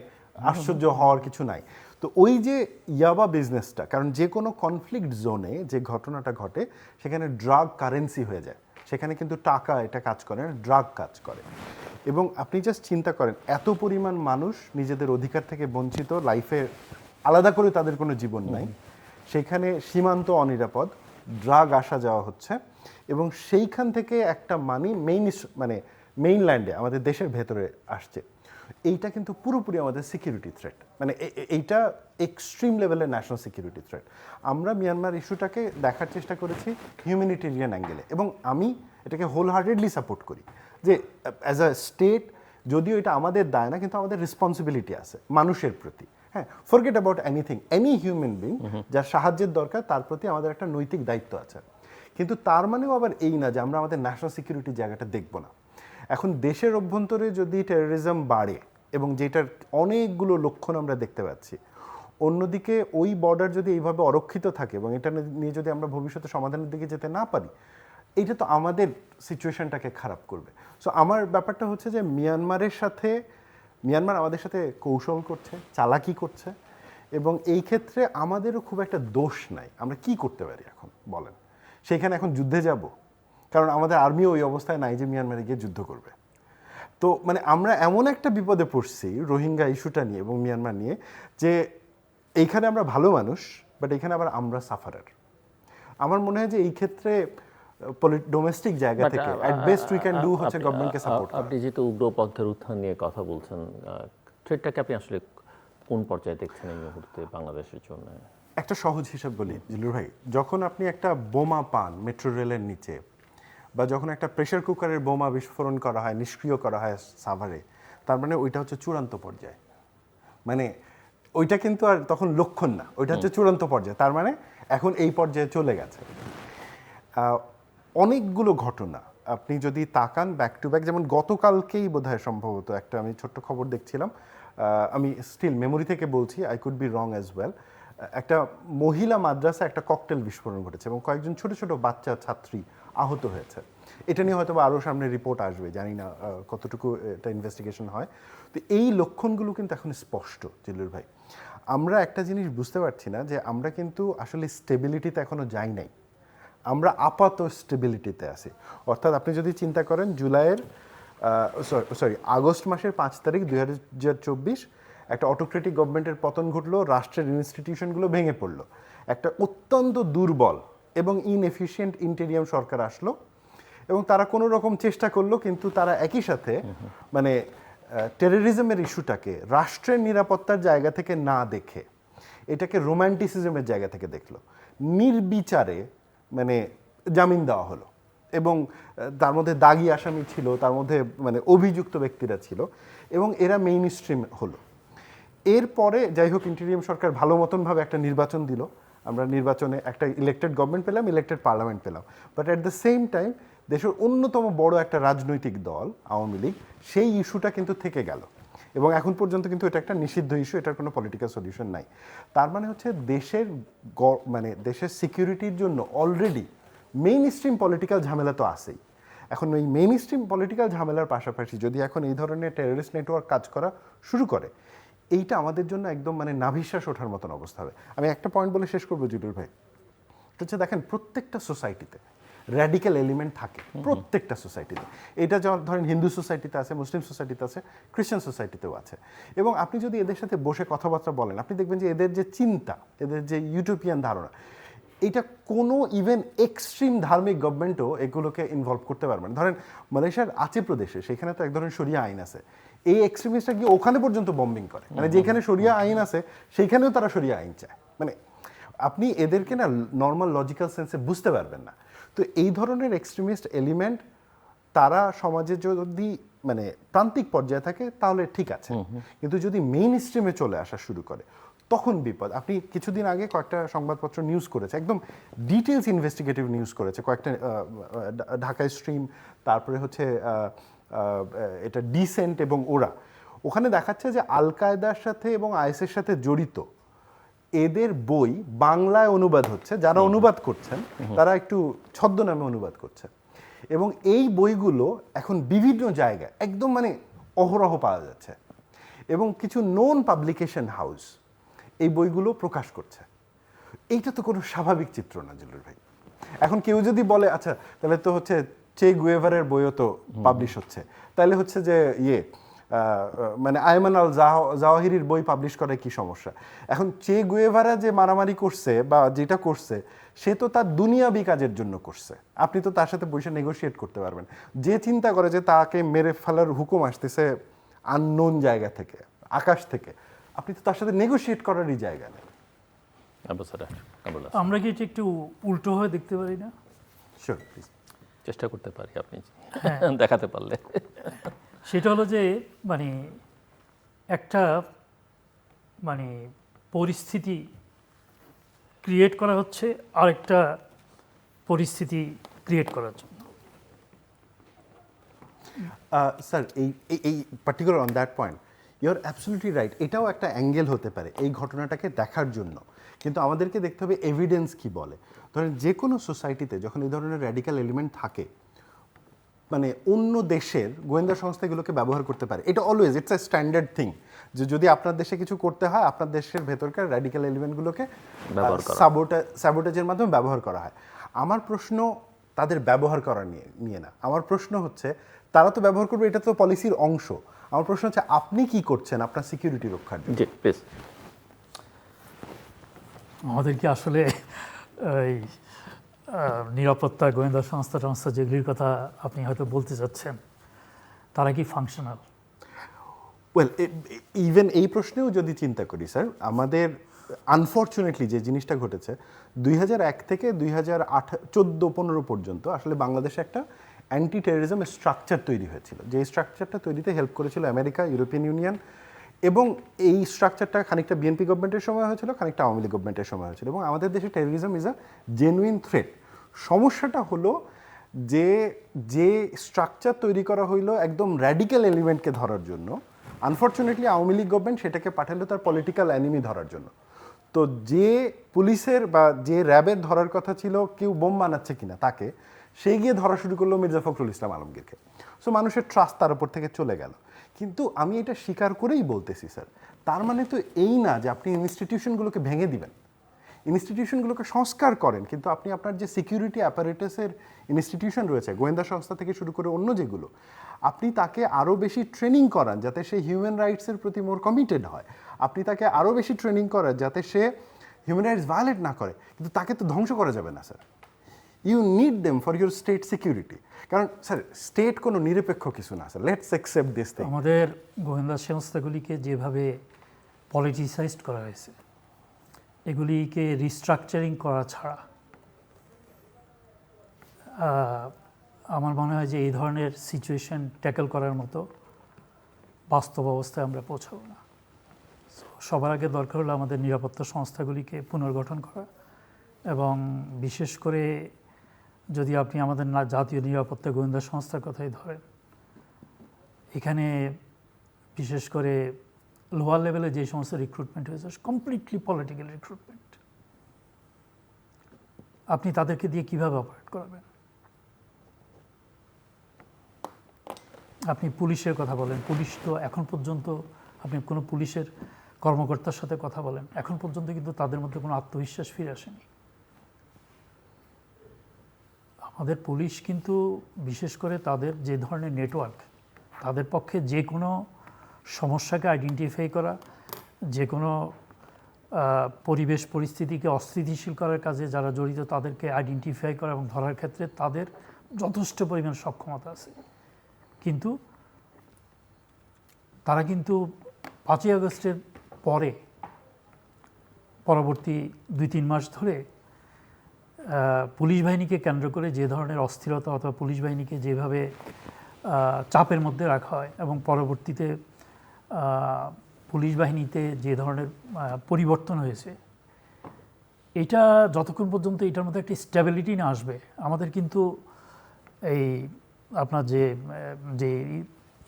[SPEAKER 3] আশ্চর্য হওয়ার কিছু নাই। তো ওই যে ইয়াবা বিজনেসটা, কারণ যে কোনো কনফ্লিক্ট জোনে যে ঘটনাটা ঘটে সেখানে ড্রাগ কারেন্সি হয়ে যায়, সেখানে কিন্তু টাকা এটা কাজ করে না, ড্রাগ কাজ করে। এবং আপনি জাস্ট চিন্তা করেন এত পরিমাণ মানুষ নিজেদের অধিকার থেকে বঞ্চিত, লাইফে আলাদা করে তাদের কোনো জীবন নাই, সেখানে সীমান্ত অনিরাপদ, ড্রাগ আসা যাওয়া হচ্ছে এবং সেইখান থেকে একটা মানি মেইনল্যান্ডে আমাদের দেশের ভেতরে আসছে। এইটা কিন্তু পুরোপুরি আমাদের সিকিউরিটি থ্রেট, মানে এইটা এক্সট্রিম লেভেলের ন্যাশনাল সিকিউরিটি থ্রেট। আমরা মিয়ানমার ইস্যুটাকে দেখার চেষ্টা করেছি হিউম্যানিটেরিয়ান অ্যাঙ্গেলে, এবং আমি এটাকে হোল হার্টেডলি সাপোর্ট করি যে অ্যাজ আ স্টেট যদিও এটা আমাদের দায় না, কিন্তু আমাদের রেসপন্সিবিলিটি আছে মানুষের প্রতি। হ্যাঁ, forget about anything, any human being যার সাহায্যের দরকার তার প্রতি আমাদের একটা নৈতিক দায়িত্ব আছে। কিন্তু তার মানেও আবার এই না যে আমরা আমাদের ন্যাশনাল সিকিউরিটি জায়গাটা দেখব না। এখন দেশের অভ্যন্তরে যদি টেরোরিজম বাড়ে এবং যেটার অনেকগুলো লক্ষণ আমরা দেখতে পাচ্ছি, অন্যদিকে ওই বর্ডার যদি এইভাবে অরক্ষিত থাকে এবং এটা নিয়ে যদি আমরা ভবিষ্যতে সমাধানের দিকে যেতে না পারি, এটা তো আমাদের সিচুয়েশনটাকে খারাপ করবে। সো আমার ব্যাপারটা হচ্ছে যে মিয়ানমার আমাদের সাথে কৌশল করছে, চালাকি করছে, এবং এই ক্ষেত্রে আমাদেরও খুব একটা দোষ নাই। আমরা কি করতে পারি এখন বলেন? সেইখানে এখন যুদ্ধে যাব? কারণ আমাদের আর্মিও ওই অবস্থায় নাই যে মিয়ানমারে গিয়ে যুদ্ধ করবে। তো মানে আমরা এমন একটা বিপদে পড়ছি রোহিঙ্গা ইস্যুটা নিয়ে এবং মিয়ানমার নিয়ে, যে এইখানে আমরা ভালো মানুষ, বাট এইখানে আবার আমরা সাফারার। আমার মনে হয় যে এই ক্ষেত্রে ডোমেস্টিক জায়গা থেকে at best we can do হচ্ছে গভর্নমেন্টকে সাপোর্ট করা।
[SPEAKER 1] আপনি যেহেতু উগ্রপন্থার উত্থান নিয়ে কথা বলছেন, থ্রেটটাকে আপনি আসলে কোন পর্যায়ে দেখছেন এই মুহূর্তে বাংলাদেশের জন্য?
[SPEAKER 3] একটা সহজ হিসাব বলি জিলুর ভাই, যখন আপনি একটা বোমা পান মেট্রো রেলের নিচে, বা যখন একটা প্রেসার কুকারের বোমা বিস্ফোরণ করা হয়, নিষ্ক্রিয় করা হয় সাভারে, তার মানে ওইটা হচ্ছে চূড়ান্ত পর্যায়ে। মানে ওইটা কিন্তু আর তখন লক্ষণ না, ওইটা হচ্ছে চূড়ান্ত পর্যায়ে। তার মানে এখন এই পর্যায়ে চলে গেছে। অনেকগুলো ঘটনা আপনি যদি তাকান ব্যাক টু ব্যাক, যেমন গতকালকেই বোধহয় সম্ভবত একটা আমি ছোট্ট খবর দেখছিলাম, আমি স্টিল মেমোরি থেকে বলছি, I could be wrong as well. একটা মহিলা মাদ্রাসা একটা ককটেল বিস্ফোরণ ঘটেছে এবং কয়েকজন ছোট ছোট বাচ্চা ছাত্রী আহত হয়েছে। এটা নিয়ে হয়তো আরও সামনে রিপোর্ট আসবে, জানি না কতটুকু এটা ইনভেস্টিগেশন হয়। তো এই লক্ষণগুলো কিন্তু এখন স্পষ্ট জিল্লুর ভাই। আমরা একটা জিনিস বুঝতে পারছি না যে আমরা কিন্তু আসলে স্টেবিলিটিতে এখনো যাই নাই, আমরা আপাত স্টেবিলিটিতে আছি। অর্থাৎ আপনি যদি চিন্তা করেন আগস্ট মাসের 5 তারিখ 2024 একটা অটোক্রেটিক গভর্নমেন্টের পতন ঘটলো, রাষ্ট্রের ইনস্টিটিউশনগুলো ভেঙে পড়লো, একটা অত্যন্ত দুর্বল এবং ইনএফিশিয়েন্ট ইন্টেরিয়াম সরকার আসলো এবং তারা কোনো রকম চেষ্টা করলো, কিন্তু তারা একই সাথে মানে টেররিজমের ইস্যুটাকে রাষ্ট্রের নিরাপত্তার জায়গা থেকে না দেখে এটাকে রোম্যান্টিসিজমের জায়গা থেকে দেখলো। নির্বিচারে মানে জামিন দেওয়া হলো এবং তার মধ্যে দাগী আসামি ছিল, তার মধ্যে মানে অভিযুক্ত ব্যক্তিরা ছিল এবং এরা মেইন স্ট্রিম হলো। এরপরে যাই হোক ইন্টেরিয়াম সরকার ভালো মতনভাবে একটা নির্বাচন দিল, আমরা নির্বাচনে একটা ইলেক্টেড গভর্নমেন্ট পেলাম, ইলেক্টেড পার্লামেন্ট পেলাম, but at the same time দেশের অন্যতম বড় একটা রাজনৈতিক দল আওয়ামী লীগ সেই ইস্যুটা কিন্তু থেকে গেল এবং এখন পর্যন্ত কিন্তু এটা একটা নিষিদ্ধ ইস্যু, এটার কোনো পলিটিক্যাল সলিউশন নাই। তার মানে হচ্ছে মানে দেশের সিকিউরিটির জন্য অলরেডি মেইন স্ট্রিম পলিটিক্যাল ঝামেলা তো আছেই। এখন ওই মেইন স্ট্রিম পলিটিক্যাল ঝামেলার পাশাপাশি যদি এখন এই ধরনের টেররিস্ট নেটওয়ার্ক কাজ করা শুরু করে, এইটা আমাদের জন্য একদম মানে নাভিশ্বাস ওঠার মতন অবস্থা হবে। আমি একটা পয়েন্ট বলে শেষ করবো জিলুর ভাই, এটা হচ্ছে দেখেন প্রত্যেকটা সোসাইটিতে র্যাডিক্যাল এলিমেন্ট থাকে, প্রত্যেকটা সোসাইটিতে। এটা যেমন ধরেন হিন্দু সোসাইটিতে আছে, মুসলিম সোসাইটিতে আছে, খ্রিশ্চান সোসাইটিতেও আছে। এবং আপনি যদি এদের সাথে বসে কথাবার্তা বলেন, আপনি দেখবেন যে এদের যে চিন্তা, এদের যে ইউটোপিয়ান ধারণা, এটা কোনো ইভেন এক্সট্রিম ধার্মিক গভর্নমেন্টও এগুলোকে ইনভলভ করতে পারবে না। ধরেন মালয়েশিয়ার আচে প্রদেশে, সেখানে তো এক ধরনের শরিয়া আইন আছে, এই এক্সট্রিমিস্টরা গিয়ে ওখানে পর্যন্ত বম্বিং করে, মানে যেখানে শরিয়া আইন আছে সেইখানেও তারা শরিয়া আইন চায়। মানে আপনি এদেরকে না নর্মাল লজিক্যাল সেন্সে বুঝতে পারবেন না। তো এই ধরনের এক্সট্রিমিস্ট এলিমেন্ট তারা সমাজে যদি মানে প্রান্তিক পর্যায়ে থাকে তাহলে ঠিক আছে, কিন্তু যদি মেইন স্ট্রিমে চলে আসা শুরু করে তখন বিপদ। আপনি কিছুদিন আগে কয়েকটা সংবাদপত্র নিউজ করেছে, একদম ডিটেলস ইনভেস্টিগেটিভ নিউজ করেছে, কয়েকটা ঢাকা স্ট্রিম, তারপরে হচ্ছে এটা ডিসেন্ট এবং ওখানে দেখাচ্ছে যে আল কায়দার সাথে এবং আইএসের সাথে জড়িত এদের বই বাংলায় অনুবাদ হচ্ছে, যারা অনুবাদ করছেন তারা একটু ছদ্মনামে অনুবাদ করছে এবং এই বইগুলো এখন বিভিন্ন জায়গায় একদম মানে অহরহ পাওয়া যাচ্ছে এবং কিছু নোন পাবলিকেশন হাউস এই বইগুলো প্রকাশ করছে। এইটা তো কোনো স্বাভাবিক চিত্র না জিলুর ভাই। এখন কেউ যদি বলে আচ্ছা তাহলে তো হচ্ছে চে গুয়েভারের বইও তো পাবলিশ হচ্ছে, তাহলে হচ্ছে যে মানে আয়মান আল জাওয়াহিরির বই পাবলিশ করে কি সমস্যা? এখন চে গুয়েভারা যে মারামারি করছে বা যেটা করছে সে তো তার দুনিয়াবি কাজের জন্য করছে, আপনি তো তার সাথে বসে নেগোশিয়েট করতে পারবেন। যে চিন্তা করে যে তাকে মেরে ফেলার হুকুম আসতেছে আননোন জায়গা থেকে, আকাশ থেকে, আপনি তো তার সাথে নেগোশিয়েট করারই জায়গা নেই।
[SPEAKER 2] আমরা কি এটা একটু উল্টো হয়ে দেখতে পারি না?
[SPEAKER 3] Sure, please.
[SPEAKER 1] চেষ্টা করতে পারি আপনি দেখাতে পারলে।
[SPEAKER 2] সেটা হলো যে মানে একটা মানে পরিস্থিতি ক্রিয়েট করা হচ্ছে আরেকটা পরিস্থিতি ক্রিয়েট করার জন্য।
[SPEAKER 3] স্যার এই particular on that point you are absolutely right, এটাও একটা অ্যাঙ্গেল হতে পারে এই ঘটনাটাকে দেখার জন্য, কিন্তু আমাদেরকে দেখতে হবে এভিডেন্স কি বলে। ধরেন যে কোনো সোসাইটিতে যখন এই ধরনের র্যাডিক্যাল এলিমেন্ট থাকে, মানে অন্য দেশের গোয়েন্দা সংস্থাগুলোকে ব্যবহার করতে পারে, এটা always it's a standard thing যে যদি আপনার দেশে কিছু করতে হয় আপনার দেশের ভেতরকার র্যাডিক্যাল এলিমেন্টগুলোকে স্যাবোটেজের মাধ্যমে ব্যবহার করা হয়। আমার প্রশ্ন তাদের ব্যবহার করা নিয়ে না, আমার প্রশ্ন হচ্ছে তারা তো ব্যবহার করবে, এটা তো পলিসির অংশ। আমার প্রশ্ন হচ্ছে আপনি কি করছেন আপনার সিকিউরিটি রক্ষার জন্য?
[SPEAKER 2] আমাদেরকে আসলে এই নিরাপত্তা গোয়েন্দা সংস্থা যেগুলির কথা আপনি হয়তো বলতে চাচ্ছেন, তারা কি ফাংশনাল?
[SPEAKER 3] ওয়েল, ইভেন এই প্রশ্নেও যদি চিন্তা করি স্যার, আমাদের আনফর্চুনেটলি যে জিনিসটা ঘটেছে 2001 থেকে 2014-15 পর্যন্ত আসলে বাংলাদেশে একটা অ্যান্টি টেররিজম স্ট্রাকচার তৈরি হয়েছিল, যে স্ট্রাকচারটা তৈরিতে হেল্প করেছিল আমেরিকা, ইউরোপিয়ান ইউনিয়ন, এবং এই স্ট্রাকচারটা খানিকটা বিএনপি গভর্নমেন্টের সময় হয়েছিল, খানিকটা আওয়ামী লীগ গভর্নমেন্টের সময় হয়েছিল, এবং আমাদের দেশে terrorism is a genuine threat. সমস্যাটা হলো যে স্ট্রাকচার তৈরি করা হইলো একদম র্যাডিক্যাল এলিমেন্টকে ধরার জন্য, আনফর্চুনেটলি আওয়ামী লীগ গভর্নমেন্ট সেটাকে পাঠালো তার পলিটিক্যাল অ্যানিমি ধরার জন্য। তো যে পুলিশের বা যে র্যাবের ধরার কথা ছিল কেউ বোম বানাচ্ছে কিনা তাকে, সে গিয়ে ধরা শুরু করলো মির্জা ফখরুল ইসলাম আলমগীরকে। সো মানুষের ট্রাস্ট তার উপর থেকে চলে গেল। কিন্তু আমি এটা স্বীকার করেই বলতেছি স্যার, তার মানে তো এই না যে আপনি ইনস্টিটিউশনগুলোকে ভেঙে দিবেন, ইনস্টিটিউশনগুলোকে সংস্কার করেন, কিন্তু আপনি আপনার যে সিকিউরিটি অ্যাপারেটাসের ইনস্টিটিউশন রয়েছে, গোয়েন্দা সংস্থা থেকে শুরু করে অন্য যেগুলো, আপনি তাকে আরও বেশি ট্রেনিং করান যাতে সে হিউম্যান রাইটসের প্রতি মোর কমিটেড হয়, আপনি তাকে আরও বেশি ট্রেনিং করান যাতে সে হিউম্যান রাইটস ভায়োলেট না করে, কিন্তু তাকে তো ধ্বংস করা যাবে না sir. You need them for your state security. কারণ স্যার স্টেট কোনো নিরপেক্ষ কিছু না sir, let's accept this thing.
[SPEAKER 2] আমাদের গোয়েন্দা সংস্থাগুলিকে যেভাবে পলিটিসাইজড করা হয়েছে, এগুলিকে রিস্ট্রাকচারিং করা ছাড়া আমার মনে হয় যে এই ধরনের সিচুয়েশন ট্যাকেল করার মতো বাস্তব অবস্থায় আমরা পৌঁছাবো না। সবার আগে দরকার হলো আমাদের নিরাপত্তা সংস্থাগুলিকে পুনর্গঠন করা, এবং বিশেষ করে যদি আপনি আমাদের জাতীয় নিরাপত্তা গোয়েন্দা সংস্থার কথাই ধরেন, এখানে বিশেষ করে লোয়ার লেভেলে যে সমস্ত রিক্রুটমেন্ট হয়েছে কমপ্লিটলি পলিটিক্যাল রিক্রুটমেন্ট। আপনি তাদেরকে দিয়ে কিভাবে অপারেট করাবেন? আপনি পুলিশের কথা বলেন, পুলিশ তো এখন পর্যন্ত, আপনি কোনো পুলিশের কর্মকর্তার সাথে কথা বলেন, এখন পর্যন্ত কিন্তু তাদের মধ্যে কোনো আত্মবিশ্বাস ফিরে আসেনি। আমাদের পুলিশ কিন্তু বিশেষ করে তাদের যে ধরনের নেটওয়ার্ক, তাদের পক্ষে যে কোনো সমস্যাকে আইডেন্টিফাই করা, যে কোনো পরিবেশ পরিস্থিতিকে অস্থিতিশীল করার কাজে যারা জড়িত তাদেরকে আইডেন্টিফাই করা এবং ধরার ক্ষেত্রে তাদের যথেষ্ট পরিমাণ সক্ষমতা আছে। কিন্তু তারা কিন্তু 5ই আগস্টের পরে পরবর্তী 2-3 মাস ধরে পুলিশ বাহিনীকে কেন্দ্র করে যে ধরনের অস্থিরতা অথবা পুলিশ বাহিনীকে যেভাবে চাপের মধ্যে রাখা হয়, এবং পরবর্তীতে পুলিশ বাহিনীতে যে ধরনের পরিবর্তন হয়েছে, এটা যতক্ষণ পর্যন্ত এটার মধ্যে একটা স্টেবিলিটি না আসবে, আমাদের কিন্তু এই আপনার যে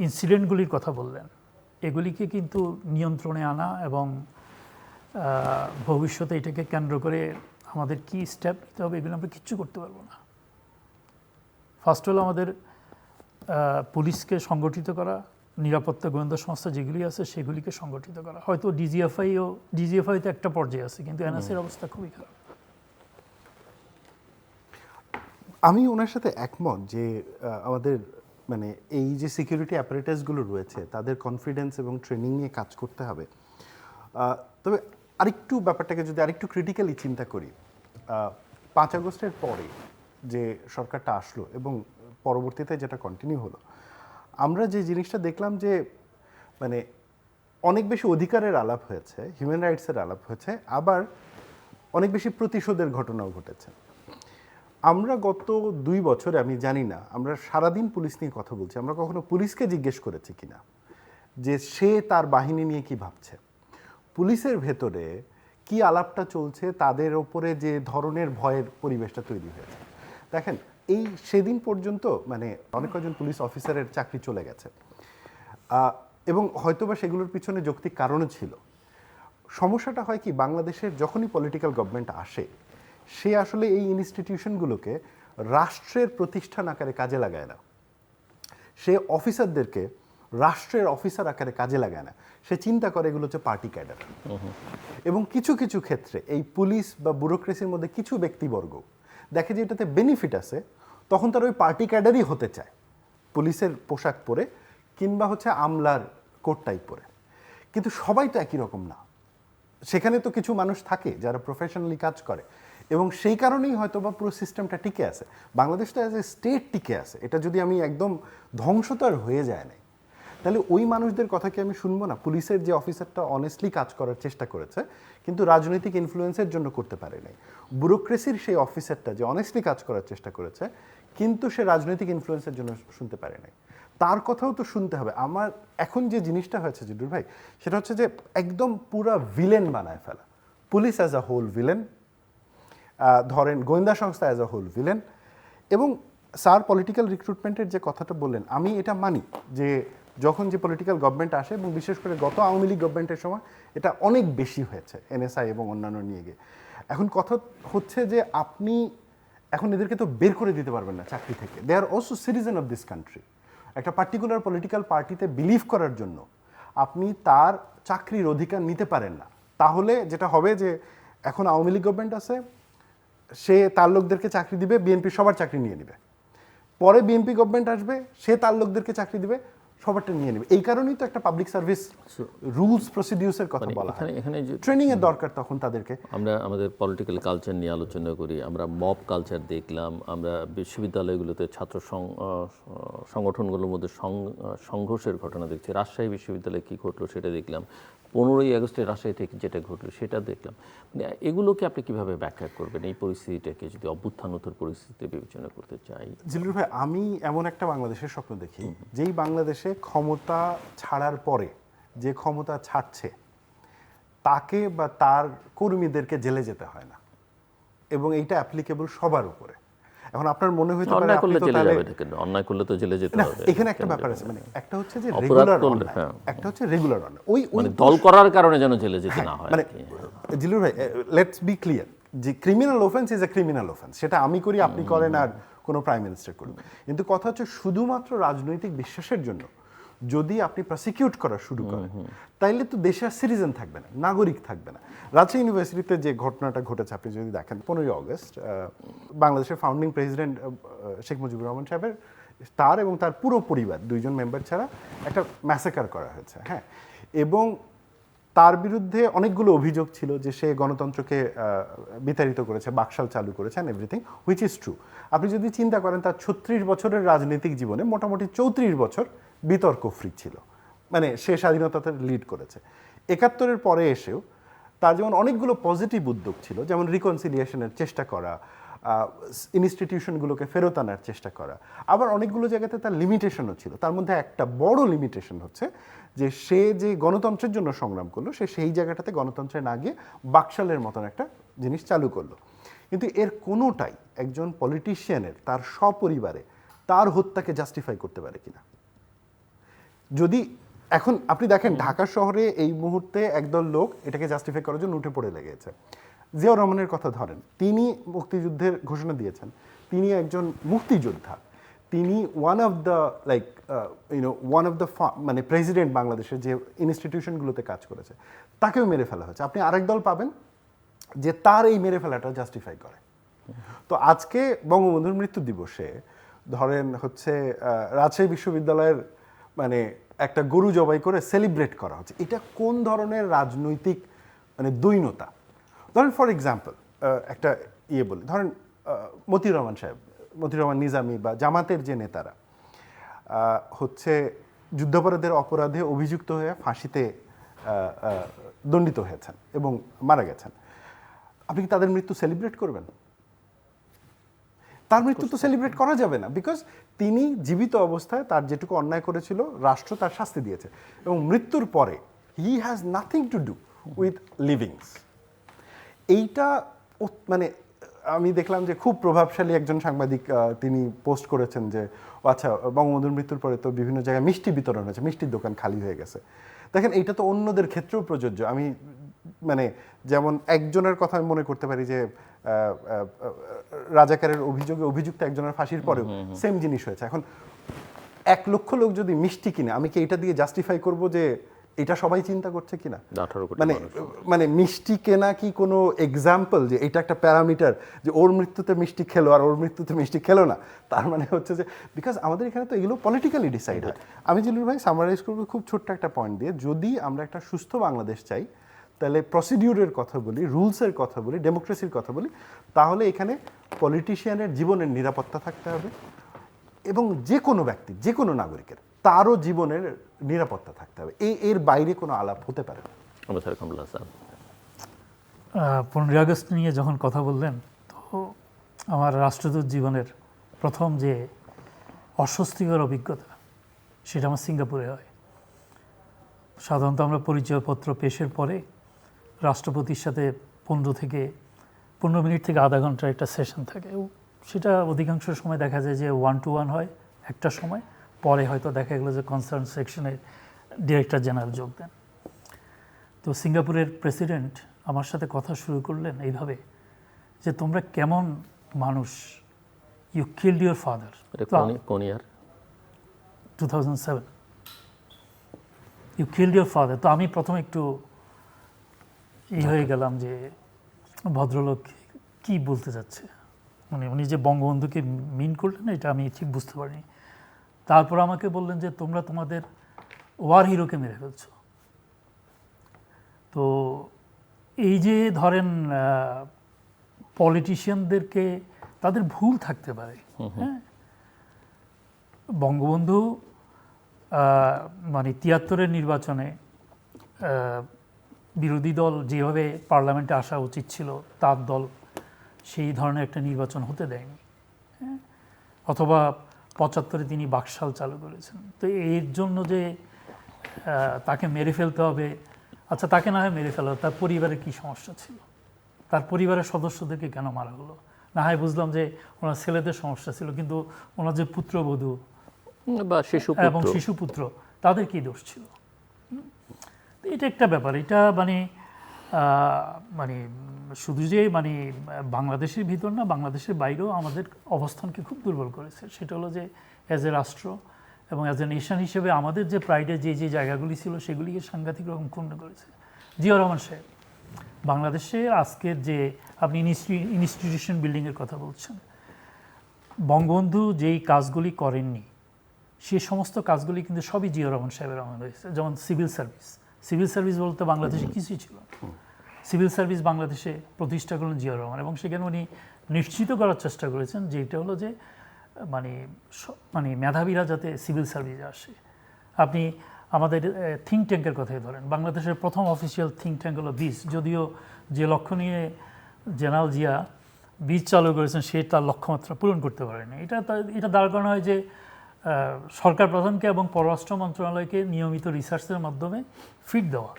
[SPEAKER 2] ইনসিডেন্টগুলির কথা বললেন, এগুলিকে কিন্তু নিয়ন্ত্রণে আনা এবং ভবিষ্যতে এটাকে কেন্দ্র করে আমাদের কি স্টেপ নিতে হবে, এগুলো আমরা কিচ্ছু করতে পারবো না। ফার্স্ট হলো আমাদের পুলিশকে সংগঠিত করা, নিরাপত্তা গোয়েন্দা সংস্থা যেগুলি আছে সেগুলিকে সংগঠিত করা। হয়তো ডিজিএফআই তো একটা পর্যায়ে আছে, কিন্তু এনএসএর অবস্থা খুবই খারাপ।
[SPEAKER 3] আমি ওনার সাথে একমত যে আমাদের মানে এই যে সিকিউরিটি অ্যাপারেটাসগুলো রয়েছে তাদের কনফিডেন্স এবং ট্রেনিং নিয়ে কাজ করতে হবে। তবে আরেকটু ব্যাপারটাকে যদি আরেকটু ক্রিটিক্যালি চিন্তা করি, 5 আগস্টের পরে যে সরকারটা আসলো এবং পরবর্তীতে যেটা কন্টিনিউ হলো, আমরা যে জিনিসটা দেখলাম যে মানে অনেক বেশি অধিকারের আলাপ হয়েছে, হিউম্যান রাইটসের আলাপ হয়েছে, আবার অনেক বেশি প্রতিশোধের ঘটনাও ঘটেছে। আমরা গত 2 বছরে আমি জানি না, আমরা সারাদিন পুলিশ নিয়ে কথা বলছি, আমরা কখনো পুলিশকে জিজ্ঞেস করেছি কিনা যে সে তার বাহিনী নিয়ে কি ভাবছে, পুলিশের ভেতরে কি আলাপটা চলছে, তাদের ওপরে যে ধরনের ভয়ের পরিবেশটা তৈরি হয়েছে। দেখেন এই সেদিন পর্যন্ত মানে অনেক কয়েকজন পুলিশ অফিসারের চাকরি চলে গেছে, এবং হয়তোবা সেগুলোর পিছনে যৌক্তিক কারণও ছিল। সমস্যাটা হয় কি, বাংলাদেশের যখনই পলিটিক্যাল গভর্নমেন্ট আসে, সে আসলে এই ইনস্টিটিউশনগুলোকে রাষ্ট্রের প্রতিষ্ঠান আকারে কাজে লাগায় না, সে অফিসারদেরকে রাষ্ট্রের অফিসার আকারে কাজে লাগায় না, সে চিন্তা করে এগুলো হচ্ছে পার্টি ক্যাডার। এবং কিছু কিছু ক্ষেত্রে এই পুলিশ বা ব্যুরোক্রেসির মধ্যে কিছু ব্যক্তিবর্গ দেখে যে এটাতে বেনিফিট আছে, তখন তারা ওই পার্টি ক্যাডারই হতে চায়, পুলিশের পোশাক পরে কিংবা হচ্ছে আমলার কোট টাইপ পরে। কিন্তু সবাই তো একই রকম না, সেখানে তো কিছু মানুষ থাকে যারা প্রফেশনালি কাজ করে, এবং সেই কারণেই হয়তো বা পুরো সিস্টেমটা টিকে আছে। বাংলাদেশটা অ্যাজ এ স্টেট টিকে আছে, এটা যদি আমি একদম ধ্বংসতার হয়ে যায় না, তাহলে ওই মানুষদের কথা কি আমি শুনবো না? পুলিশের যে অফিসারটা অনেস্টলি কাজ করার চেষ্টা করেছে কিন্তু রাজনৈতিক ইনফ্লুয়েন্সের জন্য করতে পারে নাই, ব্যুরোক্রেসির সেই অফিসারটা যে অনেস্টলি কাজ করার চেষ্টা করেছে কিন্তু সে রাজনৈতিক ইনফ্লুয়েন্সের জন্য শুনতে পারে নাই, তার কথাও তো শুনতে হবে। আমার এখন যে জিনিসটা হয়েছে জিডুর ভাই, সেটা হচ্ছে যে একদম পুরা ভিলেন বানায় ফেলা, police as a whole villain, ধরেন গোয়েন্দা সংস্থা অ্যাজ আ হোল ভিলেন। এবং স্যার পলিটিক্যাল রিক্রুটমেন্টের যে কথাটা বললেন, আমি এটা মানি যে যখন যে পলিটিক্যাল গভর্নমেন্ট আসে, এবং বিশেষ করে গত আওয়ামী লীগ গভর্নমেন্টের সময় এটা অনেক বেশি হয়েছে এনএসআই এবং অন্যান্য নিয়ে গিয়ে। এখন কথা হচ্ছে যে আপনি এখন এদেরকে তো বের করে দিতে পারবেন না চাকরি থেকে, they are also citizen of this country. একটা পার্টিকুলার পলিটিক্যাল পার্টিতে বিলিভ করার জন্য আপনি তার চাকরির অধিকার নিতে পারেন না। তাহলে যেটা হবে যে এখন আওয়ামী লীগ গভর্নমেন্ট আছে, সে তার লোকদেরকে চাকরি দিবে, বিএনপি সবার চাকরি নিয়ে নেবে। পরে বিএনপি গভর্নমেন্ট আসবে, সে তার লোকদেরকে চাকরি দিবে, সবারটা নিয়ে নেবে। এই কারণেই তো একটা পাবলিক সার্ভিস রুলস প্রসিডিউসের কথা বলা হয়।
[SPEAKER 1] এখানে যে
[SPEAKER 3] ট্রেনিং এর দরকার তখন তাদেরকে।
[SPEAKER 1] আমরা আমাদের পলিটিক্যাল কালচার নিয়ে আলোচনা করি, আমরা মব কালচার দেখলাম, আমরা বিশ্ববিদ্যালয়গুলোতে ছাত্র সংগঠনগুলোর মধ্যে সংঘর্ষের ঘটনা দেখছি। রাজশাহী বিশ্ববিদ্যালয়ে কী ঘটলো সেটা দেখলাম, 15ই আগস্টে রাজশাহী থেকে যেটা ঘটলো সেটা দেখলাম। মানে এগুলোকে আপনি কিভাবে ব্যাখ্যা করবেন, এই পরিস্থিতিটাকে যদি অভ্যুত্থানোত্তর পরিস্থিতিতে বিবেচনা করতে চাই?
[SPEAKER 3] জিল্লুর ভাই, আমি এমন একটা বাংলাদেশের স্বপ্ন দেখি যেই বাংলাদেশে ক্ষমতা ছাড়ার পরে যে ক্ষমতা ছাড়ছে তাকে বা তার কর্মীদেরকে জেলে যেতে হয় না, এবং এইটা অ্যাপ্লিকেবল সবার উপরে। এখন আপনার মনে হইতে পারে
[SPEAKER 1] অন্যায়
[SPEAKER 3] আপনি
[SPEAKER 1] করলে
[SPEAKER 3] তো
[SPEAKER 1] জেলে
[SPEAKER 3] তাহলে
[SPEAKER 1] যাবে, কেন অন্যায় করলে তো জেলে যেতে
[SPEAKER 3] না,
[SPEAKER 1] হবে।
[SPEAKER 3] এখানে একটা ব্যাপার আছে, মানে একটা হচ্ছে যে
[SPEAKER 1] অপরাধ
[SPEAKER 3] রেগুলার
[SPEAKER 1] করলে,
[SPEAKER 3] অন্যায়,
[SPEAKER 1] হ্যাঁ।
[SPEAKER 3] একটা হচ্ছে রেগুলার অন্যায়। ওই
[SPEAKER 1] মানে দল করার কারণে যেন জেলে যেতে না হয়
[SPEAKER 3] মানে
[SPEAKER 1] আর কি।
[SPEAKER 3] জিল্লুর ভাই, লেটস বি ক্লিয়ার যে criminal offence is a criminal offence, সেটা আমি করি, আপনি করেন, আর কোনো প্রাইম মিনিস্টার করুন। কিন্তু কথা হচ্ছে শুধুমাত্র রাজনৈতিক বিশ্বাসের জন্য যদি আপনি প্রসিকিউট করা শুরু করেন তাইলে তো দেশের সিটিজেন থাকবে না, নাগরিক থাকবে না। রাজশাহী ইউনিভার্সিটিতে যে ঘটনাটা ঘটেছে আপনি যদি দেখেন, 15ই আগস্ট বাংলাদেশের ফাউন্ডিং প্রেসিডেন্ট শেখ মুজিবুর রহমান সাহেবের, তার এবং তার পুরো পরিবার, 2জন মেম্বার ছাড়া একটা ম্যাসেকার করা হয়েছে, হ্যাঁ। এবং তার বিরুদ্ধে অনেকগুলো অভিযোগ ছিল যে সে গণতন্ত্রকে বিতাড়িত করেছে, বাকশাল চালু করেছে, and everything, which is true. আপনি যদি চিন্তা করেন তার 36 বছরের রাজনৈতিক জীবনে মোটামুটি 34 বছর বিতর্ক ফ্রি ছিল, মানে সে স্বাধীনতাতে লিড করেছে। 71-এর পরে এসেও তার যেমন অনেকগুলো পজিটিভ উদ্যোগ ছিল, যেমন রিকনসিলিয়েশনের চেষ্টা করা, ইনস্টিটিউশনগুলোকে ফেরত আনার চেষ্টা করা, আবার অনেকগুলো জায়গাতে তার লিমিটেশনও ছিল। তার মধ্যে একটা বড় লিমিটেশন হচ্ছে যে সে যে গণতন্ত্রের জন্য সংগ্রাম করলো, সে সেই জায়গাটাতে গণতন্ত্রে না গিয়ে বাকশালের মতন একটা জিনিস চালু করলো। কিন্তু এর কোনোটাই একজন পলিটিশিয়ানের তার সপরিবারে তার হত্যাকে জাস্টিফাই করতে পারে কিনা। যদি এখন আপনি দেখেন ঢাকা শহরে এই মুহূর্তে একদল লোক এটাকে জাস্টিফাই করার জন্য উঠে পড়ে লেগেছে। জিয়াউর রহমানের কথা ধরেন, তিনি মুক্তিযুদ্ধের ঘোষণা দিয়েছেন, তিনি একজন মুক্তিযোদ্ধা, তিনি ওয়ান অফ দ্য মানে প্রেসিডেন্ট বাংলাদেশের যে ইনস্টিটিউশনগুলোতে কাজ করেছে, তাকেও মেরে ফেলা হয়েছে। আপনি আরেক দল পাবেন যে তার এই মেরে ফেলাটা জাস্টিফাই করে। তো আজকে বঙ্গবন্ধুর মৃত্যু দিবসে ধরেন হচ্ছে রাজশাহী বিশ্ববিদ্যালয়ের মানে একটা গরু জবাই করে সেলিব্রেট করা হচ্ছে, এটা কোন ধরনের রাজনৈতিক মানে দৈন্যতা। ধরেন ফর এক্সাম্পল একটা বলি, ধরেন মতিউর রহমান সাহেব, মতিউর রহমান নিজামী বা জামাতের যে নেতারা হচ্ছে যুদ্ধাপরাধের অপরাধে অভিযুক্ত হয়ে ফাঁসিতে দণ্ডিত হয়েছেন এবং মারা গেছেন, আপনি কি তাদের মৃত্যু সেলিব্রেট করবেন? তার মৃত্যু তো সেলিব্রেট করা যাবে না, বিকজ তিনি জীবিত অবস্থায় তার যেটুকু অন্যায় করেছিল রাষ্ট্র তার শাস্তি দিয়েছে, এবং মৃত্যুর পরে he has nothing to do with livings. এইটা মানে আমি দেখলাম যে খুব প্রভাবশালী একজন সাংবাদিক তিনি পোস্ট করেছেন যে আচ্ছা, বঙ্গবন্ধুর মৃত্যুর পরে তো বিভিন্ন জায়গায় মিষ্টি বিতরণ হয়েছে, মিষ্টির দোকান খালি হয়ে গেছে। দেখেন, এইটা তো অন্যদের ক্ষেত্রেও প্রযোজ্য। আমি মানে যেমন একজনের কথা আমি মনে করতে পারি যে রাজাকারের অভিযোগে অভিযুক্ত একজনের ফাঁসির পরেও সেম জিনিস হয়েছে। এখন 1 লক্ষ লোক যদি মিষ্টি কিনে, আমি কি এটা দিয়ে জাস্টিফাই করব যে এটা সবাই চিন্তা করছে কিনা? মানে মিষ্টি কেনা কি কোনো এক্সাম্পল যে এটা একটা প্যারামিটার যে ওর মৃত্যুতে মিষ্টি খেলো আর ওর মৃত্যুতে মিষ্টি খেলো না? তার মানে হচ্ছে যে বিকজ আমাদের এখানে তো এগুলো পলিটিক্যালি ডিসাইড হয়। আমি জিল্লুর ভাই সামারাইজ করবো খুব ছোট্ট একটা পয়েন্ট দিয়ে, যদি আমরা একটা সুস্থ বাংলাদেশ চাই তাহলে প্রসিডিউরের কথা বলি, রুলসের কথা বলি, ডেমোক্রেসির কথা বলি, তাহলে এখানে পলিটিশিয়ানের জীবনের নিরাপত্তা থাকতে হবে, এবং যে কোনো ব্যক্তির, যে কোনো নাগরিকের তারও জীবনের নিরাপত্তা থাকতে হবে। এর বাইরে কোনো আলাপ হতে পারে না।
[SPEAKER 2] 15ই আগস্ট নিয়ে যখন কথা বললেন, তো আমার রাষ্ট্রদূত জীবনের প্রথম যে অস্বস্তিকর অভিজ্ঞতা সেটা আমার সিঙ্গাপুরে হয়। সাধারণত আমরা পরিচয়পত্র পেশের পরে রাষ্ট্রপতির সাথে 15 মিনিট থেকে আধা ঘন্টার একটা সেশন থাকে। সেটা অধিকাংশ সময় দেখা যায় যে 1-to-1 হয় একটা সময়, পরে হয়তো দেখা গেলো যে কনসার্ন সেকশনের ডিরেক্টর জেনারেল যোগ দেন। তো সিঙ্গাপুরের প্রেসিডেন্ট আমার সাথে কথা শুরু করলেন এইভাবে যে তোমরা কেমন মানুষ, you killed your father. 2007 you killed your father. তো আমি প্রথমে একটু হয়ে গেলাম যে ভদ্রলোক কি বলতে চাচ্ছে, মানে উনি যে বঙ্গবন্ধুকে মিন করলেন এটা আমি ঠিক বুঝতে পারিনি। তারপর আমাকে বললেন যে তোমরা তোমাদের ওয়ার হিরোকে মেরে ফেলছো। তো এই যে ধরেন পলিটিশিয়ানদেরকে তাদের ভুল থাকতে পারে, হ্যাঁ, বঙ্গবন্ধু মানে ৭৩-এর নির্বাচনে বিরোধী দল যেভাবে পার্লামেন্টে আসা উচিত ছিল তার দল সেই ধরনের একটা নির্বাচন হতে দেয়নি, হ্যাঁ, অথবা ৭৫-এ তিনি বাকশাল চালু করেছেন। তো এর জন্য যে তাকে মেরে ফেলতে হবে, আচ্ছা তাকে না হয় মেরে ফেলা, তার পরিবারের কী সমস্যা ছিল, তার পরিবারের সদস্যদেরকে কেন মারা হলো? না হয় বুঝলাম যে ওনার ছেলেদের সমস্যা ছিল, কিন্তু ওনার যে পুত্রবধূ
[SPEAKER 1] বা শিশু
[SPEAKER 2] এবং শিশুপুত্র তাদের কী দোষ ছিল? এটা একটা ব্যাপার। এটা মানে মানে শুধু যে মানে বাংলাদেশের ভিতর না, বাংলাদেশের বাইরেও আমাদের অবস্থানকে খুব দুর্বল করেছে। সেটা হলো যে অ্যাজ এ রাষ্ট্র এবং অ্যাজ এ নেশন হিসেবে আমাদের যে প্রাইডের যে জায়গাগুলি ছিল সেগুলিকে সাংঘাতিক রকম ক্ষুণ্ণ করেছে। জিয়াউর রহমান সাহেব বাংলাদেশে আজকের যে আপনি ইনস্টিটিউশন বিল্ডিংয়ের কথা বলছেন, বঙ্গবন্ধু যেই কাজগুলি করেননি সে সমস্ত কাজগুলি কিন্তু সবই জিয়াউর রহমান সাহেবের আমলে হয়েছে। যেমন সিভিল সার্ভিস বলতে বাংলাদেশে কিছুই ছিল না। সিভিল সার্ভিস বাংলাদেশে প্রতিষ্ঠা করলেন জিয়াউর রহমান, এবং সেখানে উনি নিশ্চিত করার চেষ্টা করেছেন যে এটা হলো যে মানে মানে মেধাবীরা যাতে সিভিল সার্ভিসে আসে। আপনি আমাদের থিঙ্ক ট্যাঙ্কের কথাই ধরেন, বাংলাদেশের প্রথম অফিসিয়াল থিঙ্ক ট্যাঙ্ক হলো বীজ, যদিও যে লক্ষ্য নিয়ে জেনারেল জিয়া বীজ চালু করেছেন সে তার লক্ষ্যমাত্রা পূরণ করতে পারেনি। এটা দাঁড় করানো হয় যে সরকার প্রধানকে এবং পররাষ্ট্র মন্ত্রণালয়কে নিয়মিত রিসার্চের মাধ্যমে ফিড দেওয়া,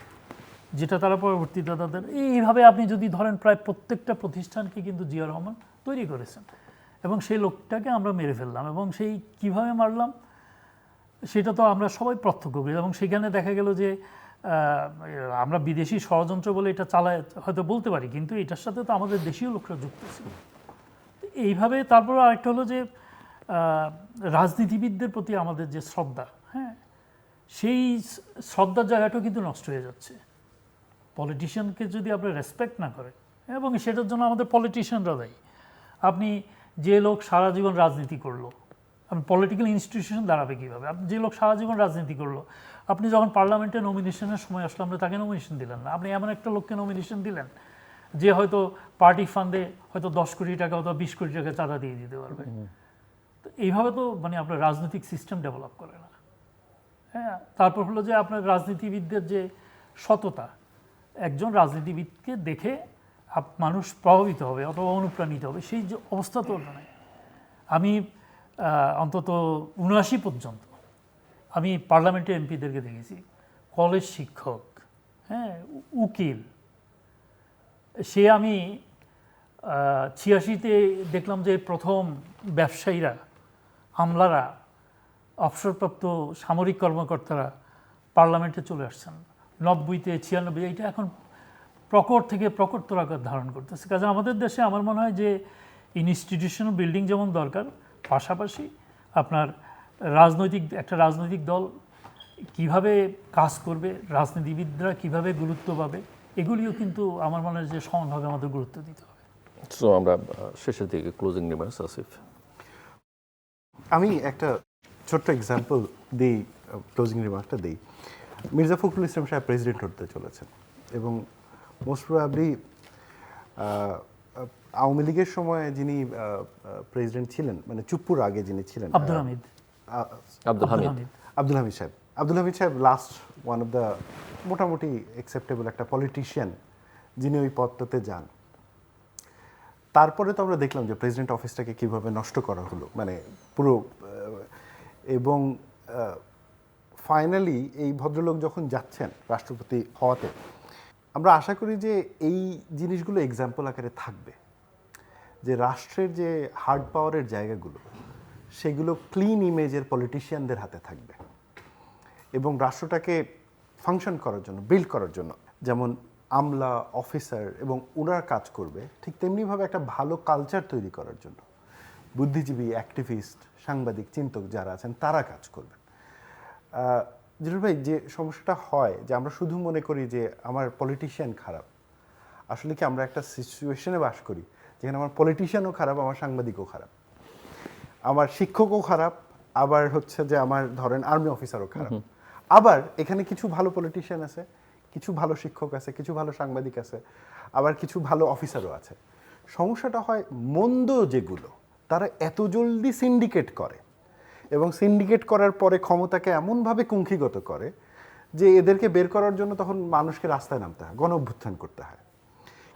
[SPEAKER 2] যেটা তারা পরবর্তীতে তাদের এইভাবে আপনি যদি ধরেন প্রায় প্রত্যেকটা প্রতিষ্ঠানকে কিন্তু জিয়াউর রহমান তৈরি করেছেন, এবং সেই লোকটাকে আমরা মেরে ফেললাম। এবং সেই কিভাবে মারলাম সেটা তো আমরা সবাই প্রত্যক্ষ করি, এবং সেখানে দেখা গেল যে আমরা বিদেশি ষড়যন্ত্র বলে এটা চালায় হয়তো বলতে পারি, কিন্তু এটার সাথে তো আমাদের দেশীয় লোকরা যুক্ত ছিল। এইভাবে তারপরে আরেকটা হলো যে রাজনীতিবিদদের প্রতি আমাদের যে শ্রদ্ধা, হ্যাঁ, সেই শ্রদ্ধার জায়গাটাও কিন্তু নষ্ট হয়ে যাচ্ছে। পলিটিশিয়ানকে যদি আপনি রেসপেক্ট না করেন, এবং সেটার জন্য আমাদের পলিটিশিয়ানরা দায়ী। আপনি যে লোক সারা জীবন রাজনীতি করলো, আপনি পলিটিক্যাল ইনস্টিটিউশন দাঁড়াবে কীভাবে? আপনি যে লোক সারা জীবন রাজনীতি করলো, আপনি যখন পার্লামেন্টে নমিনেশনের সময় আসলো আপনি তাকে নমিনেশন দিলেন না, আপনি এমন একটা লোককে নমিনেশন দিলেন যে হয়তো পার্টি ফান্ডে হয়তো 10 কোটি টাকা অথবা 20 কোটি টাকা চাঁদা দিয়ে দিতে পারবে। তো এইভাবে তো মানে আপনার রাজনৈতিক সিস্টেম ডেভেলপ করে না। হ্যাঁ, তারপর হলো যে আপনার রাজনীতিবিদদের যে সততা, একজন রাজনীতিবিদকে দেখে মানুষ প্রভাবিত হবে অথবা অনুপ্রাণিত হবে, সেই যে অবস্থা তো নাই। আমি অন্তত ৭৯ পর্যন্ত আমি পার্লামেন্টের এমপিদেরকে দেখেছি, কলেজ শিক্ষক, হ্যাঁ, উকিল। সে আমি ৮৬-তে দেখলাম যে প্রথম ব্যবসায়ীরা, আমলারা, অবসরপ্রাপ্ত সামরিক কর্মকর্তারা পার্লামেন্টে চলে আসছেন। ৯০-তে ৯৬, এটা এখন প্রকট থেকে প্রকটতর আকার ধারণ করতেছে। কাজে আমাদের দেশে আমার মনে হয় যে ইনস্টিটিউশনাল বিল্ডিং যেমন দরকার, পাশাপাশি আপনার একটা রাজনৈতিক দল কিভাবে কাজ করবে, রাজনীতিবিদরা কিভাবে গুরুত্ব পাবে, এগুলিও কিন্তু আমার মনে হয় যে সমানভাবে আমাদের গুরুত্ব দিতে হবে।
[SPEAKER 1] সো আমরা শেষের দিকে ক্লোজিং রিমার্কস, আসিফ।
[SPEAKER 3] আমি একটা ছোট্ট এক্সাম্পল দিই, ক্লোজিং রিমার্কটা দিই। মির্জা ফখরুল ইসলাম সাহেব প্রেসিডেন্ট হতে চলেছেন, এবং মোস্ট প্রবাবলি আওয়ামী লীগের সময় যিনি প্রেসিডেন্ট ছিলেন, মানে চুপ্পুর আগে যিনি ছিলেন, আব্দুল হামিদ সাহেব লাস্ট ওয়ান অফ দ্য মোটামুটি অ্যাকসেপ্টেবল একটা পলিটিশিয়ান যিনি ওই পদটাতে যান। তারপরে তো আমরা দেখলাম যে প্রেসিডেন্ট অফিসটাকে কীভাবে নষ্ট করা হলো, মানে পুরো। এবং ফাইনালি এই ভদ্রলোক যখন যাচ্ছেন রাষ্ট্রপতি হওয়াতে, আমরা আশা করি যে এই জিনিসগুলো এক্সাম্পল আকারে থাকবে, যে রাষ্ট্রের যে হার্ড পাওয়ারের জায়গাগুলো সেগুলো ক্লিন ইমেজের পলিটিশিয়ানদের হাতে থাকবে, এবং রাষ্ট্রটাকে ফাংশন করার জন্য, বিল্ড করার জন্য যেমন আমলা, অফিসার এবং ওনারা কাজ করবে, ঠিক তেমনিভাবে একটা ভালো কালচার তৈরি করার জন্য বুদ্ধিজীবী, অ্যাক্টিভিস্ট, সাংবাদিক, চিন্তক যারা আছেন তারা কাজ করবেন। জিরুল ভাই, যে সমস্যাটা হয় যে আমরা শুধু মনে করি যে আমার পলিটিশিয়ান খারাপ, আসলে কি আমরা একটা সিচুয়েশনে বাস করি যেখানে আমার পলিটিশিয়ানও খারাপ, আমার সাংবাদিকও খারাপ, আমার শিক্ষকও খারাপ, আবার হচ্ছে যে আমার ধরেন আর্মি অফিসারও খারাপ, আবার এখানে কিছু ভালো পলিটিশিয়ান আছে, কিছু ভালো শিক্ষক আছে, কিছু ভালো সাংবাদিক আছে, আবার কিছু ভালো অফিসারও আছে। সমস্যাটা হয় মন্দ যেগুলো তারা এত জলদি সিন্ডিকেট করে, এবং সিন্ডিকেট করার পরে ক্ষমতাকে এমনভাবে কুঙ্খিগত করে যে এদেরকে বের করার জন্য তখন মানুষকে রাস্তায় নামতে হয়, গণ অভ্যুত্থান করতে হয়।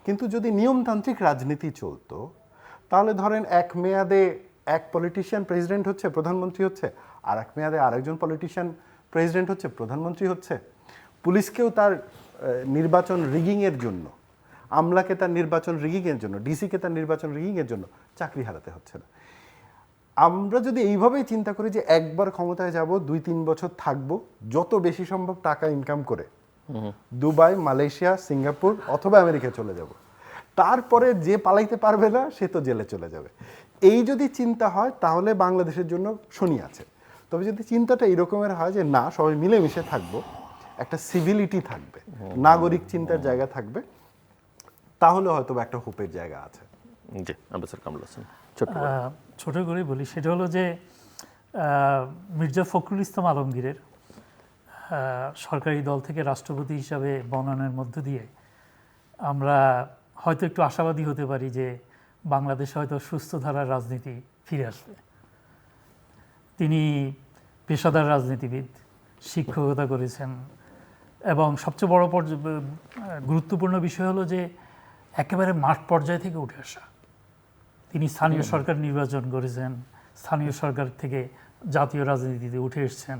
[SPEAKER 3] কিন্তু যদি নিয়মতান্ত্রিক রাজনীতি চলতো, তাহলে ধরেন এক মেয়াদে এক পলিটিশিয়ান প্রেসিডেন্ট হচ্ছে, প্রধানমন্ত্রী হচ্ছে, আর এক মেয়াদে আরেকজন পলিটিশিয়ান প্রেসিডেন্ট হচ্ছে, প্রধানমন্ত্রী হচ্ছে। পুলিশকেও তার নির্বাচন রিগিংয়ের জন্য, আমলাকে তার নির্বাচন রিগিংয়ের জন্য, ডিসিকে তার নির্বাচন রিগিংয়ের জন্য চাকরি হারাতে হচ্ছে না। আমরা যদি এইভাবেই চিন্তা করি যে একবার ক্ষমতায় যাব, 2-3 বছর থাকবো, যত বেশি সম্ভব টাকা ইনকাম করে দুবাই, মালয়েশিয়া, সিঙ্গাপুর অথবা আমেরিকা চলে যাব, তারপরে যে পালাইতে পারবে না সে তো জেলে চলে যাবে, এই যদি চিন্তা হয় তাহলে বাংলাদেশের জন্য শনি আছে। তবে যদি চিন্তাটা এরকমের হয় যে না, সবাই মিলেমিশে থাকবো, একটা সিভিলিটি থাকবে, নাগরিক চিন্তার জায়গা থাকবে, তাহলে হয়তো একটা হোপের জায়গা আছে।
[SPEAKER 1] জি, আম্বাসাদর কামরুল হাসান,
[SPEAKER 2] ছোট করে বলি, সেটা হলো যে মির্জা ফখরুল ইসলাম আলমগীরের সরকারি দল থেকে রাষ্ট্রপতি হিসাবে মনোনয়নের মধ্য দিয়ে আমরা হয়তো একটু আশাবাদী হতে পারি যে বাংলাদেশে হয়তো সুস্থ ধারার রাজনীতি ফিরে আসবে। তিনি পেশাদার রাজনীতিবিদ, শিক্ষকতা করেছেন, এবং সবচেয়ে বড় গুরুত্বপূর্ণ বিষয় হলো যে একেবারে মাঠ পর্যায় থেকে উঠে আসা। তিনি স্থানীয় সরকার নির্বাচন করেছেন, স্থানীয় সরকার থেকে জাতীয় রাজনীতিতে উঠে এসেছেন,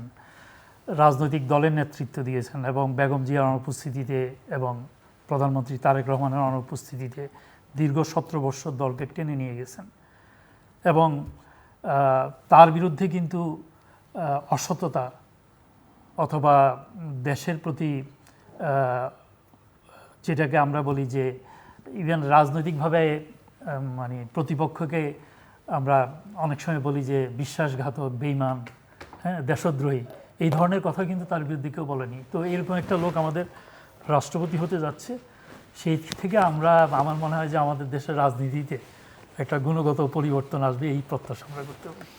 [SPEAKER 2] রাজনৈতিক দলের নেতৃত্ব দিয়েছেন, এবং বেগম জিয়ার অনুপস্থিতিতে এবং প্রধানমন্ত্রী তারেক রহমানের অনুপস্থিতিতে দীর্ঘ 17 বছর দলকে টেনে নিয়ে গেছেন। এবং তার বিরুদ্ধে কিন্তু অসততা অথবা দেশের প্রতি যেটাকে আমরা বলি যে ইভেন রাজনৈতিকভাবে মানে প্রতিপক্ষকে আমরা অনেক সময় বলি যে বিশ্বাসঘাতক, বেঈমান, হ্যাঁ, দেশদ্রোহী, এই ধরনের কথা কিন্তু তার বিরুদ্ধে কেউ বলেনি। তো এরকম একটা লোক আমাদের রাষ্ট্রপতি হতে যাচ্ছে, সেই থেকে আমার মনে হয় যে আমাদের দেশের রাজনীতিতে একটা গুণগত পরিবর্তন আসবে, এই প্রত্যাশা আমরা করতে পারি।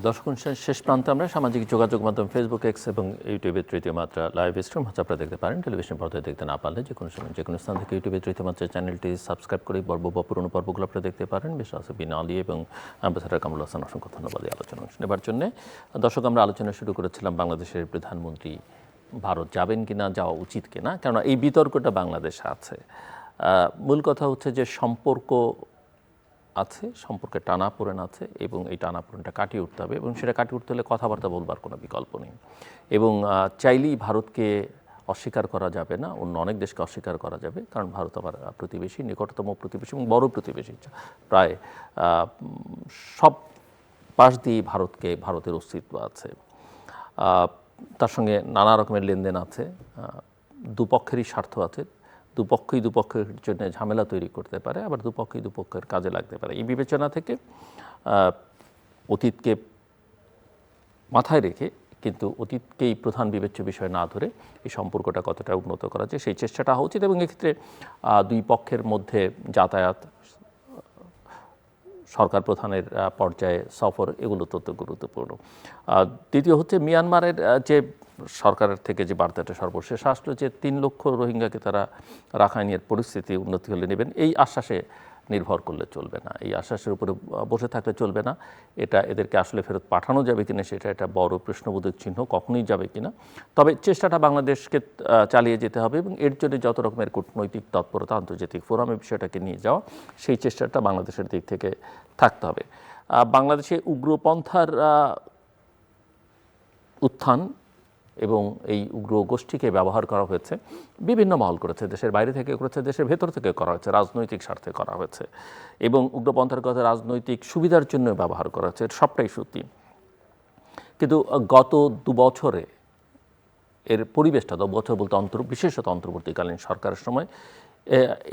[SPEAKER 1] দর্শক, শেষ প্রান্তে আমরা সামাজিক যোগাযোগ মাধ্যম ফেসবুক, এক্স এবং ইউটিউবের তৃতীয় মাত্রা লাইভ স্ট্রিম হচ্ছে আপনারা দেখতে পারেন। টেলিভিশন পর্দায় দেখতে না পারলে যে কোনো সময় যে কোনো স্থান থেকে ইউটিউবের তৃতীয় মাত্রা চ্যানেলটি সাবস্ক্রাইব করে পর্ব বা পুরনো পর্বগুলো আপনারা দেখতে পারেন। বিশেষ বিন আলী এবং আম্বাসাদর কামরুল হাসান, অসংখ্য ধন্যবাদ এই আলোচনা অংশ নেবার জন্য। দর্শক, আমরা আলোচনা শুরু করেছিলাম বাংলাদেশের প্রধানমন্ত্রী ভারত যাবেন কিনা, যাওয়া উচিত কিনা, কেননা এই বিতর্কটা বাংলাদেশে আছে। মূল কথা হচ্ছে যে সম্পর্ক আছে, সম্পর্কে টানাপোড়েন আছে, এবং এই টানাপোড়েনটা কাটিয়ে উঠতে হবে, এবং সেটা কাটিয়ে উঠতে হলে কথাবার্তা বলবার কোনো বিকল্প নেই। এবং চাইলেই ভারতকে অস্বীকার করা যাবে না, অন্য অনেক দেশকে অস্বীকার করা যাবে, কারণ ভারত আমার প্রতিবেশী, নিকটতম প্রতিবেশী এবং বড় প্রতিবেশী। প্রায় সব পাশ দিয়েই ভারতের অস্তিত্ব আছে, তার সঙ্গে নানা রকমের লেনদেন আছে, দুপক্ষেরই স্বার্থ আছে, দুপক্ষই দুপক্ষের জন্য ঝামেলা তৈরি করতে পারে, আবার দুপক্ষই দুপক্ষের কাজে লাগতে পারে। এই বিবেচনা থেকে অতীতকে মাথায় রেখে, কিন্তু অতীতকেই প্রধান বিবেচ্য বিষয় না ধরে এই সম্পর্কটা কতটা উন্নত করা যায় সেই চেষ্টাটা হওয়া উচিত। এবং এক্ষেত্রে দুই পক্ষের মধ্যে যাতায়াত, সরকার প্রধানের পর্যায়ে সফর, এগুলো অত্যন্ত গুরুত্বপূর্ণ। দ্বিতীয় হচ্ছে মিয়ানমারের যে সরকারের থেকে যে বার্তাটা সর্বশেষ আসলো যে 3 লক্ষ রোহিঙ্গাকে তারা রাখাইনের পরিস্থিতি উন্নতি হলে নেবেন, এই আশ্বাসে নির্ভর করলে চলবে না, এই আশ্বাসের উপরে বসে থাকলে চলবে না। এটা এদেরকে আসলে ফেরত পাঠানো যাবে কিনা সেটা একটা বড় প্রশ্নবোধক চিহ্ন, কখনোই যাবে কিনা। তবে চেষ্টাটা বাংলাদেশকে চালিয়ে যেতে হবে, এবং এর জন্য যত রকমের কূটনৈতিক তৎপরতা, আন্তর্জাতিক ফোরামে বিষয়টাকে নিয়ে যাওয়া, সেই চেষ্টাটা বাংলাদেশের দিক থেকে থাকতে হবে। বাংলাদেশে উগ্রপন্থার উত্থান এবং এই উগ্র গোষ্ঠীকে ব্যবহার করা হয়েছে, বিভিন্ন মহল করেছে, দেশের বাইরে থেকে করেছে, দেশের ভেতর থেকে করা হয়েছে, রাজনৈতিক স্বার্থে করা হয়েছে, এবং উগ্রপন্থার কথা রাজনৈতিক সুবিধার জন্য ব্যবহার করা হয়েছে, সবটাই সত্যি। কিন্তু গত 2 বছরে এর পরিবেশটা, 2 বছর বলতে বিশেষত অন্তর্বর্তীকালীন সরকারের সময়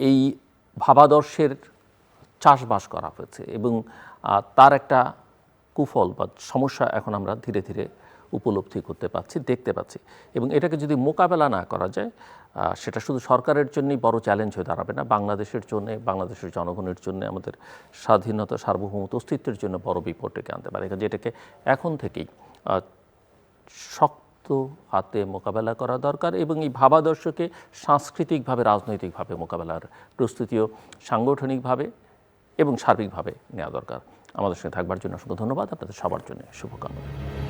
[SPEAKER 1] এই ভাবাদর্শের চাষবাস করা হয়েছে, এবং তার একটা কুফল বা সমস্যা এখন আমরা ধীরে ধীরে উপলব্ধি করতে পারছি, দেখতে পাচ্ছি। এবং এটাকে যদি মোকাবেলা না করা যায়, সেটা শুধু সরকারের জন্যই বড় চ্যালেঞ্জ হয়ে দাঁড়াবে না, বাংলাদেশের জন্য, বাংলাদেশের জনগণের জন্য, আমাদের স্বাধীনতা, সার্বভৌমত্ব, অস্তিত্বের জন্য বড় বিপদ ডেকে আনতে পারে। যেটাকে এখন থেকেই শক্ত হাতে মোকাবেলা করা দরকার এবং এই ভাবাদর্শকে সাংস্কৃতিকভাবে, রাজনৈতিকভাবে মোকাবেলার প্রস্তুতিও সাংগঠনিকভাবে এবং সার্বিকভাবে নেওয়া দরকার। আমাদের সঙ্গে থাকবার জন্য অসংখ্য ধন্যবাদ। আপনাদের সবার জন্য শুভকামনা।